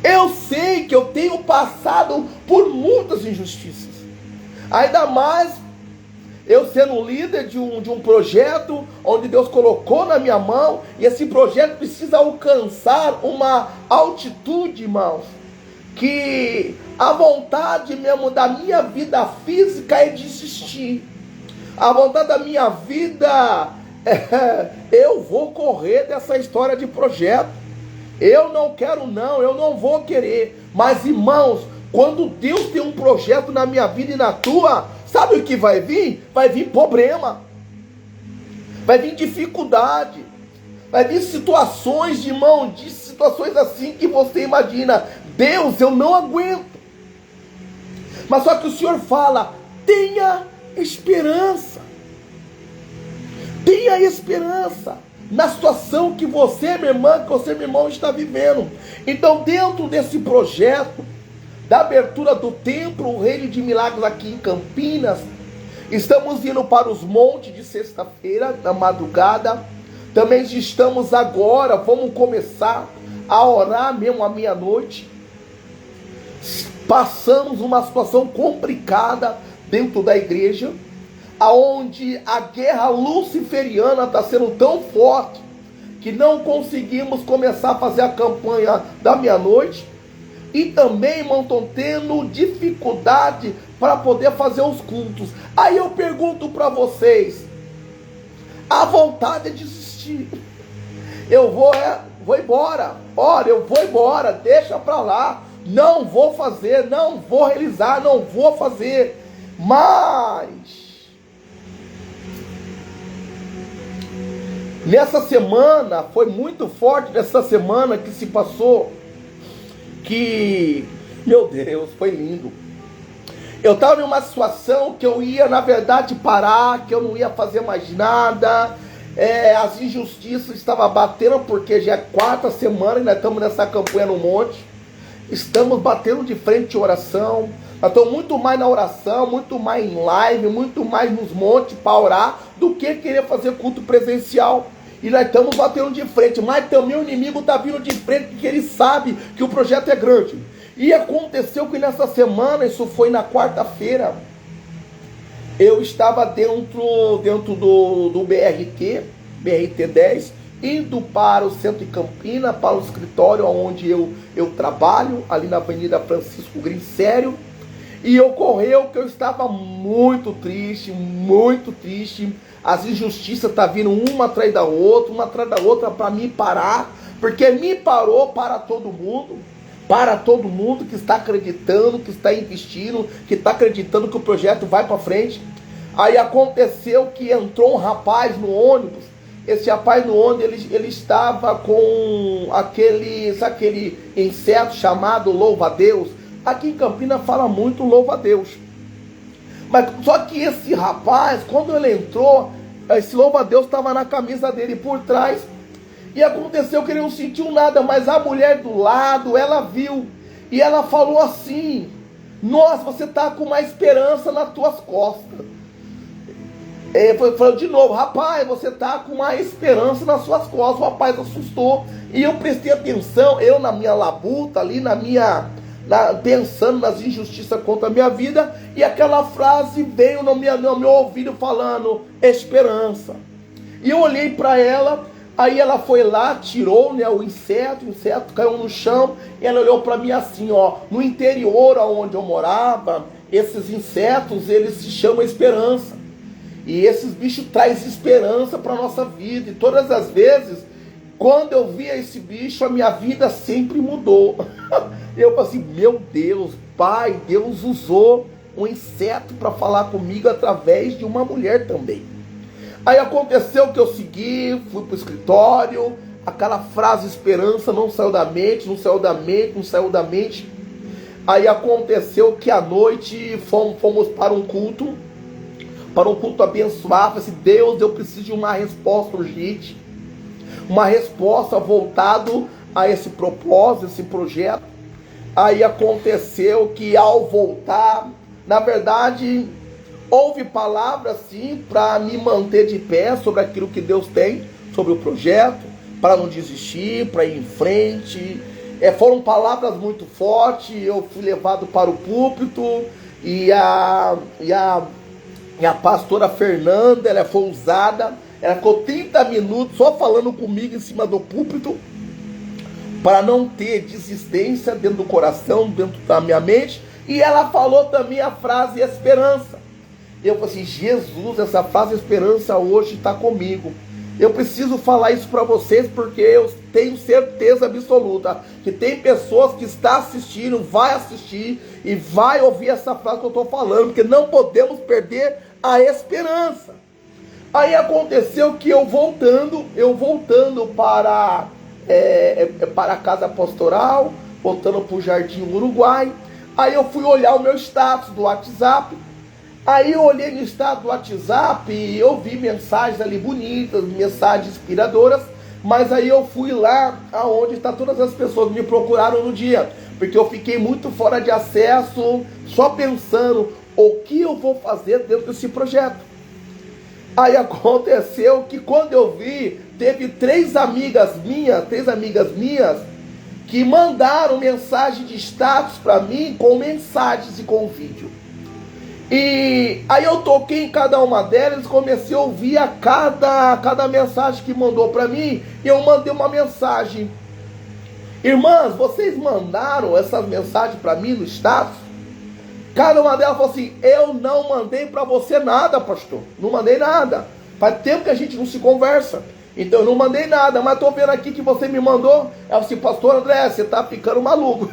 Eu sei que eu tenho passado por muitas injustiças. Ainda mais eu sendo líder de um projeto onde Deus colocou na minha mão, e esse projeto precisa alcançar uma altitude, irmãos, que a vontade mesmo da minha vida física é desistir. A vontade da minha vida eu vou correr dessa história de projeto. Eu não quero não, eu não vou querer. Mas, irmãos, quando Deus tem um projeto na minha vida e na tua, sabe o que vai vir? Vai vir problema, vai vir dificuldade, vai vir situações, irmão, de situações assim que você imagina, Deus, eu não aguento. Mas só que o Senhor fala, tenha esperança. Tenha esperança na situação que você, minha irmã, que você, meu irmão, está vivendo. Então, dentro desse projeto da abertura do templo, o Reino de Milagres aqui em Campinas, estamos indo para os montes de sexta-feira, na madrugada. Também estamos agora, vamos começar a orar mesmo à meia-noite. Passamos uma situação complicada dentro da igreja, aonde a guerra luciferiana está sendo tão forte que não conseguimos começar a fazer a campanha da meia-noite. E também, irmão, estão tendo dificuldade para poder fazer os cultos. Aí eu pergunto para vocês, a vontade é desistir. Eu vou embora. Olha, eu vou embora, deixa para lá. Não vou fazer, não vou realizar, não vou fazer. Mas nessa semana, foi muito forte nessa semana que se passou, que, meu Deus, foi lindo. Eu estava em uma situação que eu ia, na verdade, parar, que eu não ia fazer mais nada. As injustiças estavam batendo, porque já é 4ª semana e nós estamos nessa campanha no monte. Estamos batendo de frente em oração. Nós estamos muito mais na oração, muito mais em live, muito mais nos montes para orar, do que querer fazer culto presencial. E nós estamos batendo de frente, mas também o inimigo está vindo de frente, porque ele sabe que o projeto é grande. E aconteceu que nessa semana, isso foi na quarta-feira, eu estava dentro do BRT 10, indo para o centro de Campinas, para o escritório onde eu trabalho, ali na Avenida Francisco Grinsério. E ocorreu que eu estava muito triste, as injustiças estão vindo uma atrás da outra para me parar, porque me parou para todo mundo que está acreditando, que está investindo, que está acreditando que o projeto vai para frente. Aí aconteceu que entrou um rapaz no ônibus. Esse rapaz no ônibus, ele estava com aquele inseto chamado louva-a-Deus. Aqui em Campinas fala muito louva-a-Deus. Mas só que esse rapaz, quando ele entrou, esse louva-a-Deus estava na camisa dele por trás. E aconteceu que ele não sentiu nada, mas a mulher do lado, ela viu. E ela falou assim, Nossa, você está com uma esperança nas tuas costas. Falou de novo, rapaz, você está com uma esperança nas suas costas. O rapaz assustou. E eu prestei atenção, eu na minha labuta ali, pensando nas injustiças contra a minha vida. E aquela frase veio no meu ouvido falando, esperança. E eu olhei para ela, aí ela foi lá, tirou, né, o inseto caiu no chão. E ela olhou para mim assim, ó, no interior onde eu morava, esses insetos, eles se chamam esperança. E esses bichos trazem esperança para a nossa vida. E todas as vezes, quando eu via esse bicho, a minha vida sempre mudou. Eu falei assim, meu Deus, Pai, Deus usou um inseto para falar comigo através de uma mulher também. Aí aconteceu que eu segui, fui para o escritório, aquela frase esperança não saiu da mente, não saiu da mente, não saiu da mente. Aí aconteceu que à noite fomos para um culto abençoado. Falei assim, Deus, eu preciso de uma resposta urgente, uma resposta voltado a esse propósito, esse projeto. Aí aconteceu que ao voltar, na verdade, houve palavras sim para me manter de pé sobre aquilo que Deus tem, sobre o projeto, para não desistir, para ir em frente. Foram palavras muito fortes. Eu fui levado para o púlpito e a pastora Fernanda, ela foi usada, ela ficou 30 minutos só falando comigo em cima do púlpito, para não ter desistência dentro do coração, dentro da minha mente. E ela falou também a frase esperança. Eu falei assim, Jesus, essa frase esperança hoje está comigo. Eu preciso falar isso para vocês, porque eu tenho certeza absoluta que tem pessoas que estão assistindo, vai assistir e vai ouvir essa frase que eu estou falando, porque não podemos perder a esperança. Aí aconteceu que eu voltando para a casa pastoral, voltando para o Jardim Uruguai, aí eu fui olhar o meu status do WhatsApp. Aí eu olhei no status do WhatsApp e eu vi mensagens ali bonitas, mensagens inspiradoras, mas aí eu fui lá aonde está todas as pessoas que me procuraram no dia, porque eu fiquei muito fora de acesso, só pensando o que eu vou fazer dentro desse projeto. Aí aconteceu que quando eu vi, teve três amigas minhas que mandaram mensagem de status para mim com mensagens e com vídeo. E aí eu toquei em cada uma delas, comecei a ouvir a cada mensagem que mandou para mim, e eu mandei uma mensagem. Irmãs, vocês mandaram essas mensagens para mim no status? Cada uma delas falou assim, eu não mandei para você nada, pastor, não mandei nada. Faz tempo que a gente não se conversa, então eu não mandei nada, mas estou vendo aqui que você me mandou. Ela disse, pastor André, você está ficando maluco.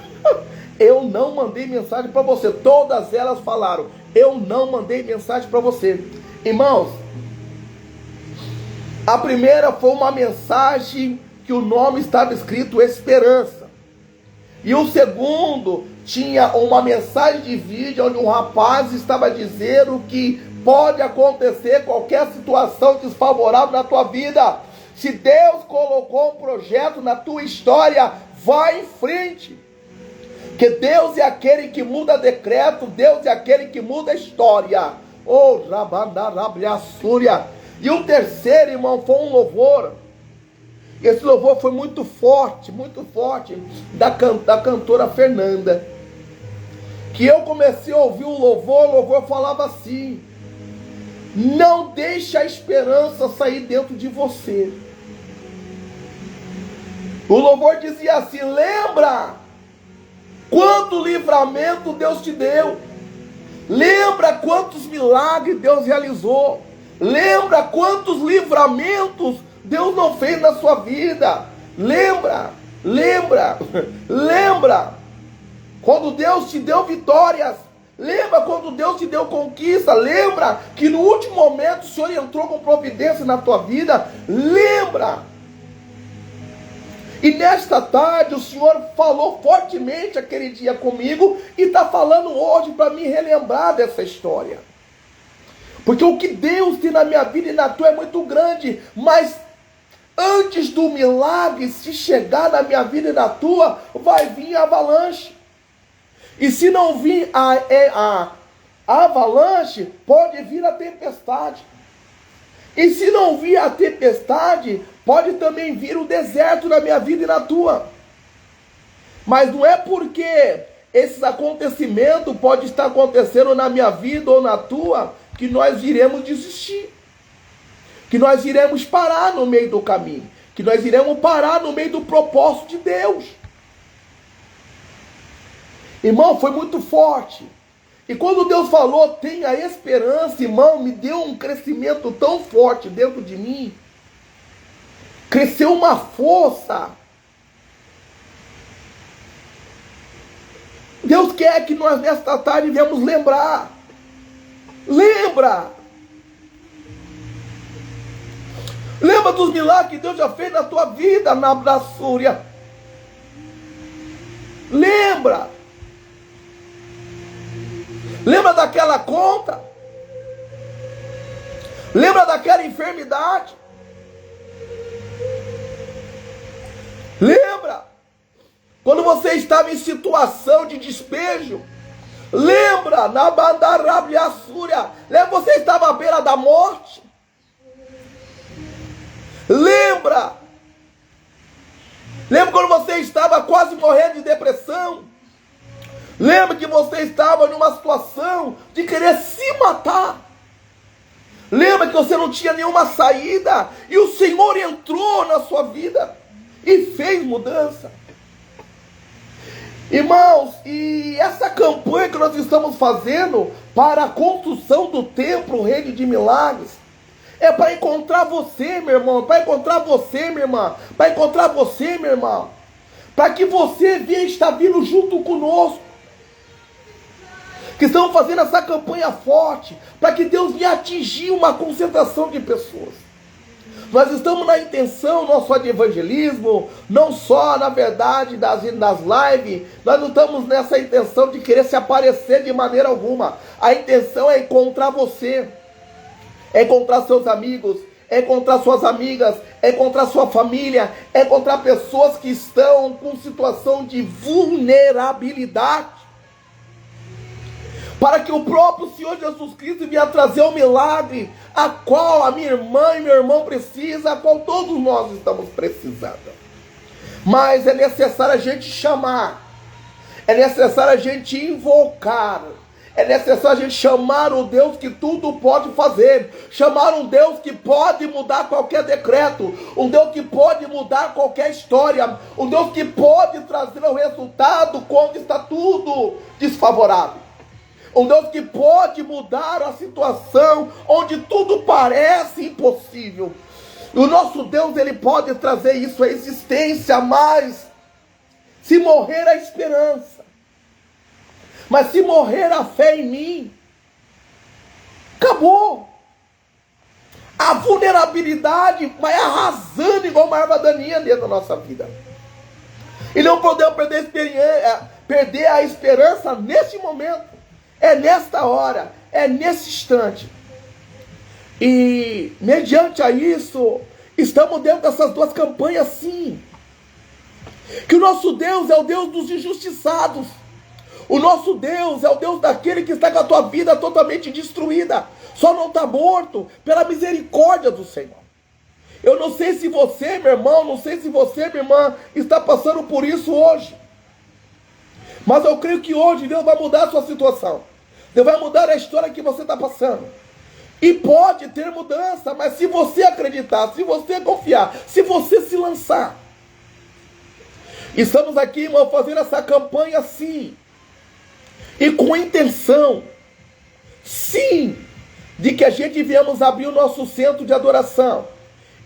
Eu não mandei mensagem para você. Todas elas falaram, eu não mandei mensagem para você. Irmãos, a primeira foi uma mensagem que o nome estava escrito esperança. E o segundo tinha uma mensagem de vídeo onde um rapaz estava dizendo que pode acontecer qualquer situação desfavorável na tua vida. Se Deus colocou um projeto na tua história, vai em frente. Que Deus é aquele que muda decreto, Deus é aquele que muda história. Oh, Rabandarabliassúria. E o terceiro, irmão, foi um louvor. Esse louvor foi muito forte, da cantora Fernanda. Que eu comecei a ouvir o louvor falava assim, não deixe a esperança sair dentro de você. O louvor dizia assim, lembra quanto livramento Deus te deu. Lembra quantos milagres Deus realizou. Lembra quantos livramentos Deus não fez na sua vida. Lembra quando Deus te deu vitórias. Lembra quando Deus te deu conquista. Lembra que no último momento o Senhor entrou com providência na tua vida. Lembra. E nesta tarde o Senhor falou fortemente aquele dia comigo e está falando hoje para me relembrar dessa história. Porque o que Deus tem na minha vida e na tua é muito grande, mas antes do milagre se chegar na minha vida e na tua, vai vir a avalanche. E se não vir a avalanche, pode vir a tempestade. E se não vir a tempestade, pode também vir o deserto na minha vida e na tua. Mas não é porque esses acontecimentos podem estar acontecendo na minha vida ou na tua, que nós iremos desistir. Que nós iremos parar no meio do caminho. Que nós iremos parar no meio do propósito de Deus. Irmão, foi muito forte. E quando Deus falou, tenha esperança, irmão, me deu um crescimento tão forte dentro de mim. Cresceu uma força. Deus quer que nós nesta tarde viemos lembrar. Lembra. Lembra dos milagres que Deus já fez na tua vida, na Braçúria. Lembra. Lembra daquela conta? Lembra daquela enfermidade? Lembra? Quando você estava em situação de despejo? Lembra? Na Bandarabiaçúria. Lembra você estava à beira da morte? Lembra? Lembra quando você estava quase morrendo de depressão? Lembra que você estava numa situação de querer se matar? Lembra que você não tinha nenhuma saída e o Senhor entrou na sua vida e fez mudança? Irmãos, e essa campanha que nós estamos fazendo para a construção do templo Reino de Milagres é para encontrar você, meu irmão, para encontrar você, minha irmã, para encontrar você, meu irmão, para que você venha estar vindo junto conosco, que estamos fazendo essa campanha forte, para que Deus venha atingir uma concentração de pessoas. Nós estamos na intenção, não só de evangelismo, não só, na verdade, das lives, nós não estamos nessa intenção de querer se aparecer de maneira alguma. A intenção é encontrar você, é encontrar seus amigos, é encontrar suas amigas, é encontrar sua família, é encontrar pessoas que estão com situação de vulnerabilidade, para que o próprio Senhor Jesus Cristo venha trazer o milagre a qual a minha irmã e meu irmão precisa, a qual todos nós estamos precisando. Mas é necessário a gente chamar, é necessário a gente invocar, é necessário a gente chamar o Deus que tudo pode fazer, chamar um Deus que pode mudar qualquer decreto, um Deus que pode mudar qualquer história, um Deus que pode trazer o resultado quando está tudo desfavorável. Um Deus que pode mudar a situação onde tudo parece impossível. O nosso Deus, ele pode trazer isso à existência, mas se morrer a esperança, mas se morrer a fé em mim, acabou. A vulnerabilidade vai arrasando igual uma erva daninha dentro da nossa vida. E não podemos perder a esperança nesse momento. É nesta hora, é nesse instante. E mediante a isso, estamos dentro dessas duas campanhas, sim. Que o nosso Deus é o Deus dos injustiçados. O nosso Deus é o Deus daquele que está com a tua vida totalmente destruída. Só não está morto pela misericórdia do Senhor. Eu não sei se você, meu irmão, não sei se você, minha irmã, está passando por isso hoje. Mas eu creio que hoje Deus vai mudar a sua situação. Deus vai mudar a história que você está passando. E pode ter mudança, mas se você acreditar, se você confiar, se você se lançar. Estamos aqui, irmão, fazendo essa campanha sim. E com intenção, sim, de que a gente viemos abrir o nosso centro de adoração.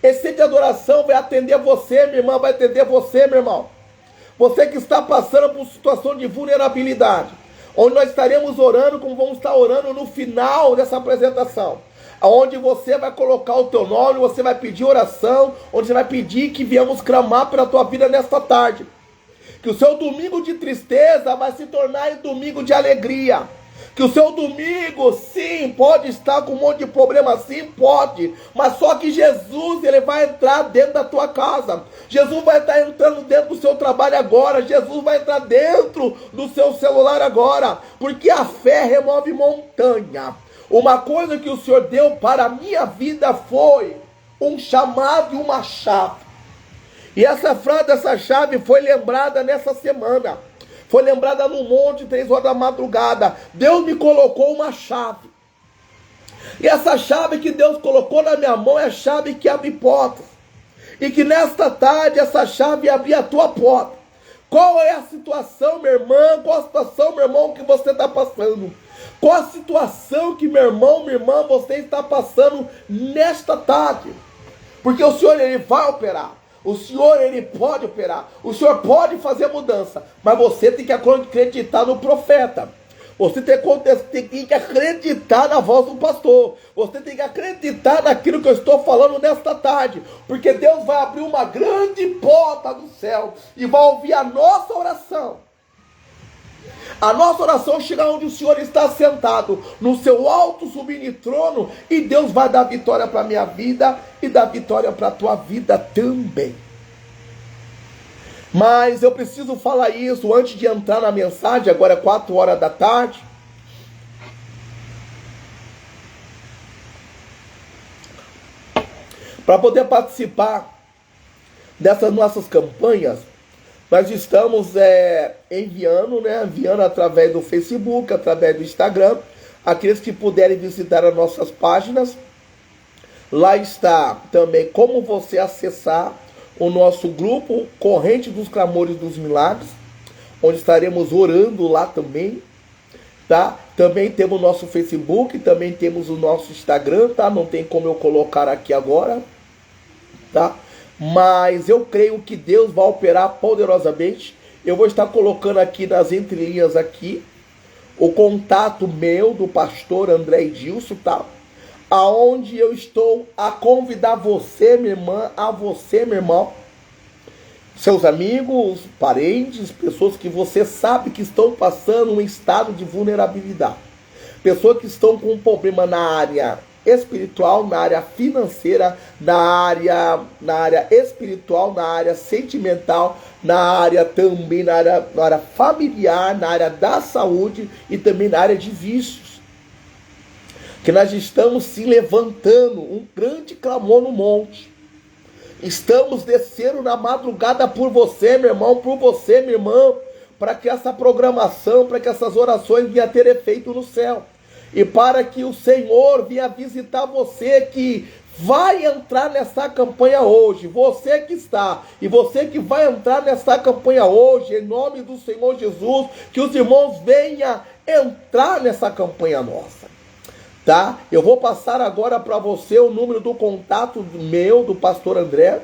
Esse centro de adoração vai atender você, minha irmã, vai atender você, meu irmão. Você que está passando por situação de vulnerabilidade, onde nós estaremos orando, como vamos estar orando no final dessa apresentação, onde você vai colocar o teu nome, você vai pedir oração, onde você vai pedir que viemos clamar pela tua vida nesta tarde. Que o seu domingo de tristeza vai se tornar em domingo de alegria. Que o seu domingo, sim, pode estar com um monte de problema, sim, pode. Mas só que Jesus, ele vai entrar dentro da tua casa. Jesus vai estar entrando dentro do seu trabalho agora. Jesus vai entrar dentro do seu celular agora. Porque a fé remove montanha. Uma coisa que o Senhor deu para a minha vida foi um chamado e uma chave. E essa frase, essa chave foi lembrada nessa semana. Foi lembrada no monte, 3 horas da madrugada. Deus me colocou uma chave. E essa chave que Deus colocou na minha mão é a chave que abre portas. E que nesta tarde essa chave abrir a tua porta. Qual é a situação, minha irmã? Qual a situação, meu irmão, que você está passando? Qual a situação que, meu irmão, minha irmã, você está passando nesta tarde? Porque o Senhor, ele vai operar. O Senhor, ele pode operar. O Senhor pode fazer mudança. Mas você tem que acreditar no profeta. Você tem que acreditar na voz do pastor. Você tem que acreditar naquilo que eu estou falando nesta tarde. Porque Deus vai abrir uma grande porta do céu. E vai ouvir a nossa oração. A nossa oração chega onde o Senhor está sentado, no seu alto sublime trono, e Deus vai dar vitória para a minha vida e dar vitória para a tua vida também. Mas eu preciso falar isso antes de entrar na mensagem, agora é 4 horas da tarde. Para poder participar dessas nossas campanhas, nós estamos enviando através do Facebook, através do Instagram, aqueles que puderem visitar as nossas páginas. Lá está também como você acessar o nosso grupo Corrente dos Clamores dos Milagres, onde estaremos orando lá também, tá? Também temos o nosso Facebook, também temos o nosso Instagram, tá? Não tem como eu colocar aqui agora, tá? Mas eu creio que Deus vai operar poderosamente. Eu vou estar colocando aqui nas entrelinhas aqui o contato meu do pastor André Edilson, tá? Aonde eu estou a convidar você, minha irmã, a você, meu irmão, seus amigos, parentes, pessoas que você sabe que estão passando um estado de vulnerabilidade. Pessoas que estão com um problema na área espiritual, na área financeira, na área espiritual, na área sentimental, na área também, na área familiar, na área da saúde e também na área de vícios. Que nós estamos se levantando, um grande clamor no monte. Estamos descendo na madrugada por você, meu irmão, por você, minha irmã, para que essa programação, para que essas orações venham a ter efeito no céu. E para que o Senhor venha visitar você que vai entrar nessa campanha hoje. Você que está e você que vai entrar nessa campanha hoje, em nome do Senhor Jesus, que os irmãos venham entrar nessa campanha nossa. Tá? Eu vou passar agora para você o número do contato meu, do pastor André.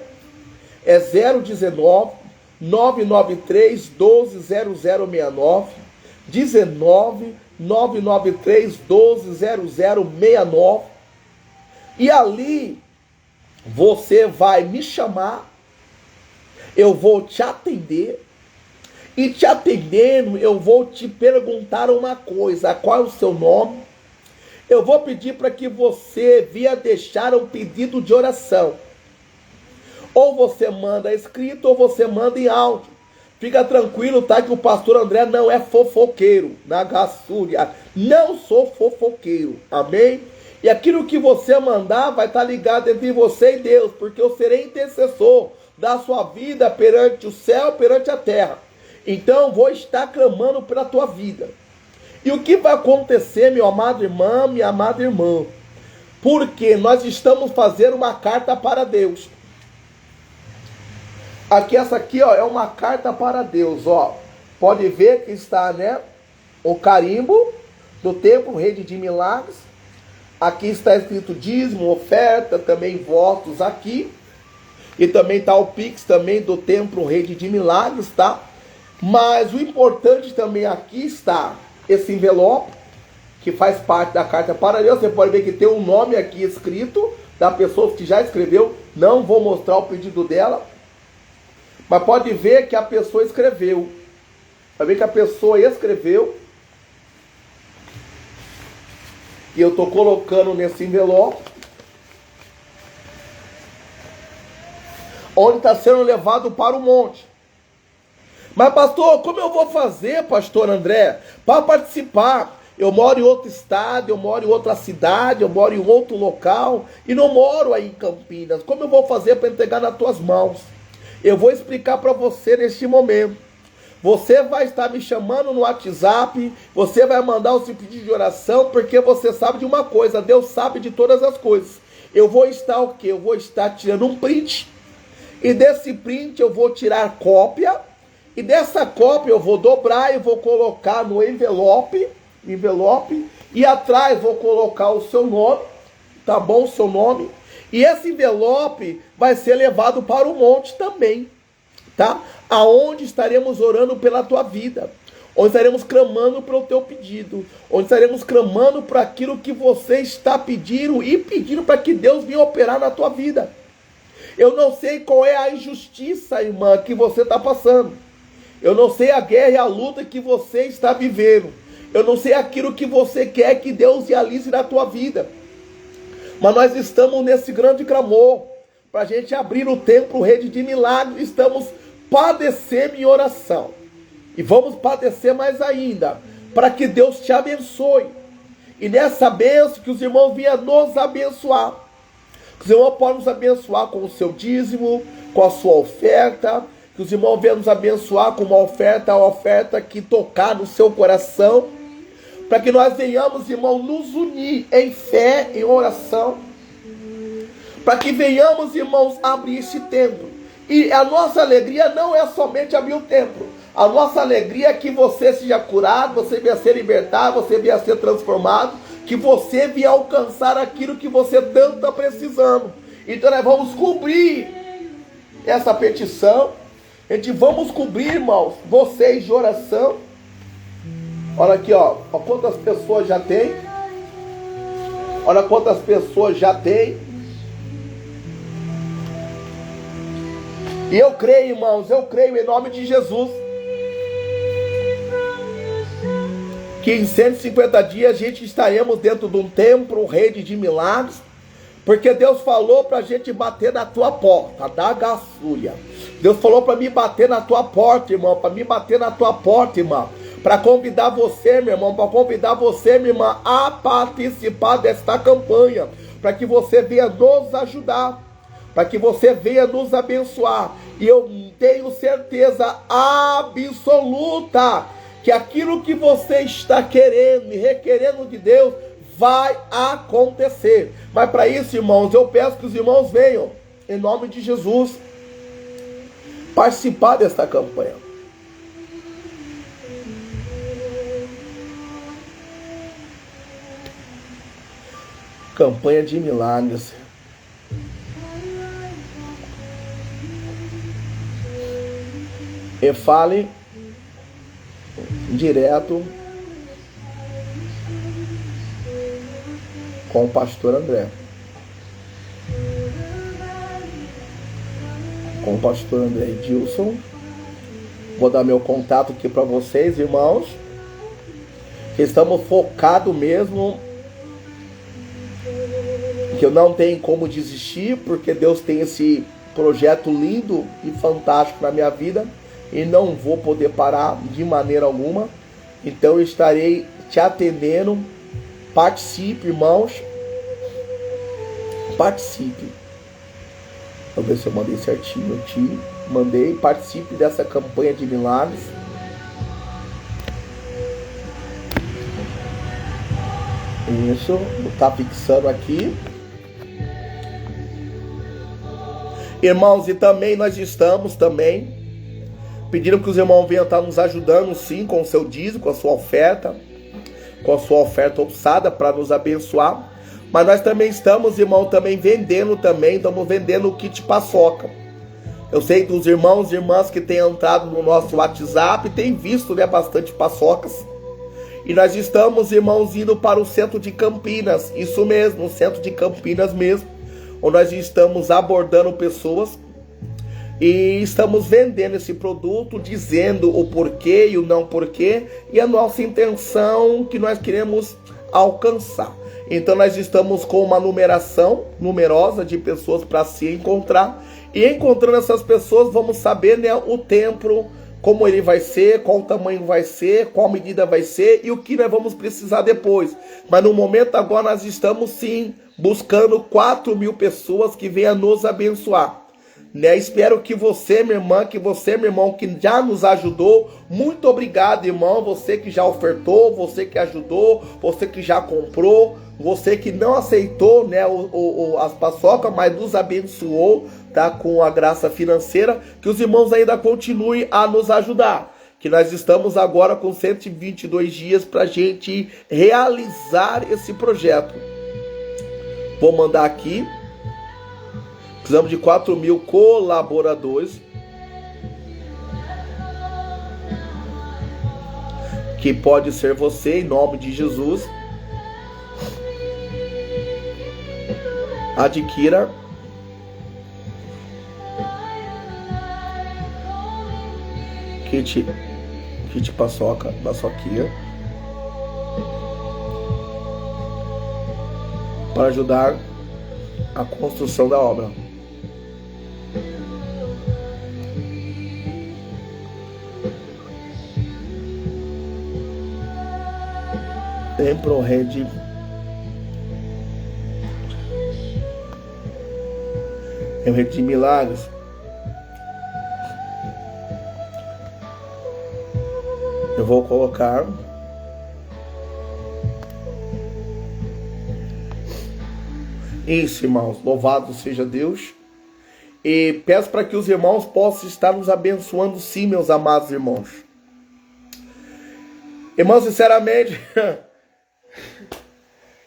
É 019 993 12 0069. 19 993 12 0069. E ali você vai me chamar, eu vou te atender, e te atendendo eu vou te perguntar uma coisa: qual é o seu nome? Eu vou pedir para que você venha deixar um pedido de oração. Ou você manda escrito ou você manda em áudio. Fica tranquilo, tá? Que o pastor André não é fofoqueiro. Na Gassúria. Não sou fofoqueiro. Amém? E aquilo que você mandar vai estar ligado entre você e Deus. Porque eu serei intercessor da sua vida perante o céu, perante a terra. Então vou estar clamando pela tua vida. E o que vai acontecer, meu amado irmão, minha amada irmã? Porque nós estamos fazendo uma carta para Deus. Aqui, essa aqui, ó, é uma carta para Deus, ó. Pode ver que está, né, o carimbo do Templo Rede de Milagres. Aqui está escrito dízimo, oferta, também votos aqui. E também está o Pix também do Templo Rede de Milagres, tá? Mas o importante também aqui está esse envelope, que faz parte da carta para Deus. Você pode ver que tem um nome aqui escrito, da pessoa que já escreveu. Não vou mostrar o pedido dela, mas pode ver que a pessoa escreveu. Vai ver que a pessoa escreveu. E eu estou colocando nesse envelope, onde está sendo levado para o monte. Mas pastor, como eu vou fazer, pastor André, para participar? Eu moro em outro estado, eu moro em outra cidade, eu moro em outro local e não moro aí em Campinas. Como eu vou fazer para entregar nas tuas mãos? Eu vou explicar para você neste momento. Você vai estar me chamando no WhatsApp, você vai mandar o seu pedido de oração, porque você sabe de uma coisa, Deus sabe de todas as coisas. Eu vou estar o quê? Eu vou estar tirando um print, e desse print eu vou tirar cópia, e dessa cópia eu vou dobrar e vou colocar no envelope, e atrás vou colocar o seu nome, tá bom? O seu nome, e esse envelope vai ser levado para o monte também, tá? Aonde estaremos orando pela tua vida, onde estaremos clamando pelo teu pedido, onde estaremos clamando por aquilo que você está pedindo e pedindo para que Deus venha operar na tua vida. Eu não sei qual é a injustiça, irmã, que você está passando. Eu não sei a guerra e a luta que você está vivendo. Eu não sei aquilo que você quer que Deus realize na tua vida. Mas nós estamos nesse grande clamor, para a gente abrir o templo, rede de milagres. Estamos padecendo em oração. E vamos padecer mais ainda, para que Deus te abençoe. E nessa bênção, que os irmãos venham nos abençoar. Que os irmãos possam nos abençoar com o seu dízimo, com a sua oferta. Que os irmãos venham nos abençoar com uma oferta que tocar no seu coração. Para que nós venhamos, irmão, nos unir em fé, em oração. Para que venhamos, irmãos, abrir esse templo. E a nossa alegria não é somente abrir o templo. A nossa alegria é que você seja curado, você venha ser libertado, você venha ser transformado, que você venha alcançar aquilo que você tanto está precisando. Então nós vamos cobrir essa petição. A gente vamos cobrir, irmãos, vocês de oração. Olha aqui, ó quantas pessoas já tem. Olha quantas pessoas já tem. E eu creio, irmãos, eu creio em nome de Jesus, que em 150 dias a gente estaremos dentro de um templo, rede de milagres, porque Deus falou para a gente bater na tua porta, da gasolha. Deus falou para mim bater na tua porta, irmão, para mim bater na tua porta, irmão, para convidar você, meu irmão, para convidar você, minha irmã, a participar desta campanha, para que você venha nos ajudar, para que você venha nos abençoar. E eu tenho certeza absoluta que aquilo que você está querendo e requerendo de Deus vai acontecer. Mas para isso, irmãos, eu peço que os irmãos venham, em nome de Jesus, participar desta campanha. Campanha de milagres. E fale direto com o pastor André. Com o pastor André Edilson. Vou dar meu contato aqui para vocês, irmãos. Estamos focados mesmo, que eu não tenho como desistir, porque Deus tem esse projeto lindo e fantástico na minha vida. E não vou poder parar de maneira alguma. Então eu estarei te atendendo. Participe, irmãos. Participe. Vamos ver se eu mandei certinho. Eu te mandei. Participe dessa campanha de milagres. Isso. Vou estar fixando aqui. Irmãos, e também nós estamos pedindo que os irmãos venham estar nos ajudando, sim, com o seu dízimo, com a sua oferta ossada para nos abençoar. Mas nós também estamos, irmão, estamos vendendo o kit paçoca. Eu sei dos irmãos e irmãs que têm entrado no nosso WhatsApp, têm visto, bastante paçocas. E nós estamos, irmãos, indo para o centro de Campinas, isso mesmo, o centro de Campinas mesmo, onde nós estamos abordando pessoas. E estamos vendendo esse produto, dizendo o porquê e o não porquê, e a nossa intenção que nós queremos alcançar. Então nós estamos com uma numeração numerosa de pessoas para se encontrar. E encontrando essas pessoas, vamos saber, né, o templo, como ele vai ser, qual o tamanho vai ser, qual medida vai ser e o que nós vamos precisar depois. Mas no momento agora nós estamos sim buscando 4.000 pessoas que venham nos abençoar. Né? Espero que você, minha irmã, que você, meu irmão, que já nos ajudou, muito obrigado, irmão, você que já ofertou, você que ajudou, você que já comprou, você que não aceitou, né, as paçocas, mas nos abençoou, tá, com a graça financeira, que os irmãos ainda continuem a nos ajudar, que nós estamos agora com 122 dias para a gente realizar esse projeto. Vou mandar aqui. Precisamos de 4.000 colaboradores. Que pode ser você, em nome de Jesus. Adquira. Kit paçoquinha. Para ajudar a construção da obra. Templo Rede é o Rede de Milagres. Eu vou colocar isso, irmãos. Louvado seja Deus. E peço para que os irmãos possam estar nos abençoando, sim, meus amados irmãos. Irmãos, sinceramente,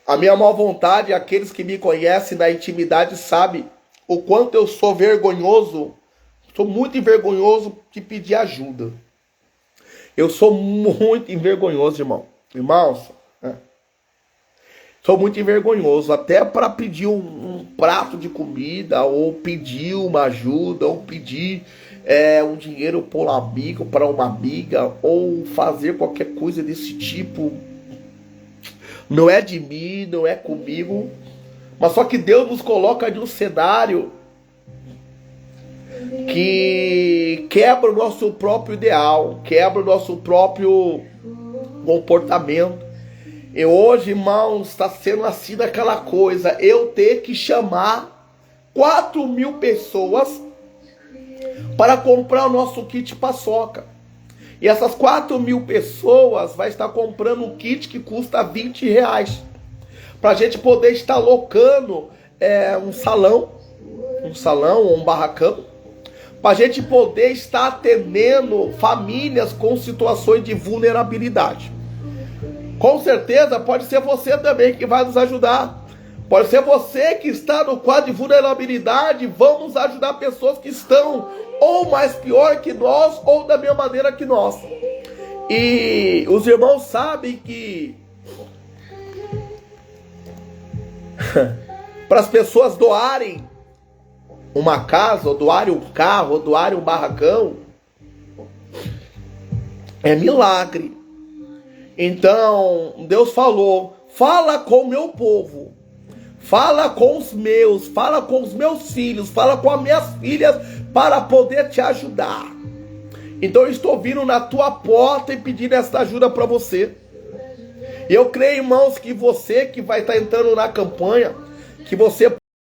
a minha maior vontade, aqueles que me conhecem na intimidade sabem o quanto eu sou vergonhoso, sou muito envergonhoso de pedir ajuda. Eu sou muito envergonhoso, irmão. Irmãos, sou muito envergonhoso, até para pedir um prato de comida, ou pedir uma ajuda, ou pedir um dinheiro para uma amiga, ou fazer qualquer coisa desse tipo. Não é de mim, não é comigo, mas só que Deus nos coloca em um cenário que quebra o nosso próprio ideal, quebra o nosso próprio comportamento. E hoje, irmãos, está sendo assim daquela coisa, eu ter que chamar 4.000 pessoas para comprar o nosso kit paçoca. E essas 4.000 pessoas vai estar comprando um kit que custa R$20. Para a gente poder estar locando um salão ou um barracão. Para a gente poder estar atendendo famílias com situações de vulnerabilidade. Com certeza pode ser você também que vai nos ajudar. Pode ser você que está no quadro de vulnerabilidade. Vamos ajudar pessoas que estão ou mais pior que nós, ou da mesma maneira que nós. E os irmãos sabem que para as pessoas doarem uma casa, ou doarem um carro, ou doarem um barracão, é milagre. Então, Deus falou, fala com o meu povo, fala com os meus filhos, fala com as minhas filhas, para poder te ajudar. Então eu estou vindo na tua porta e pedindo esta ajuda para você. Eu creio, irmãos, que você que vai estar entrando na campanha, que você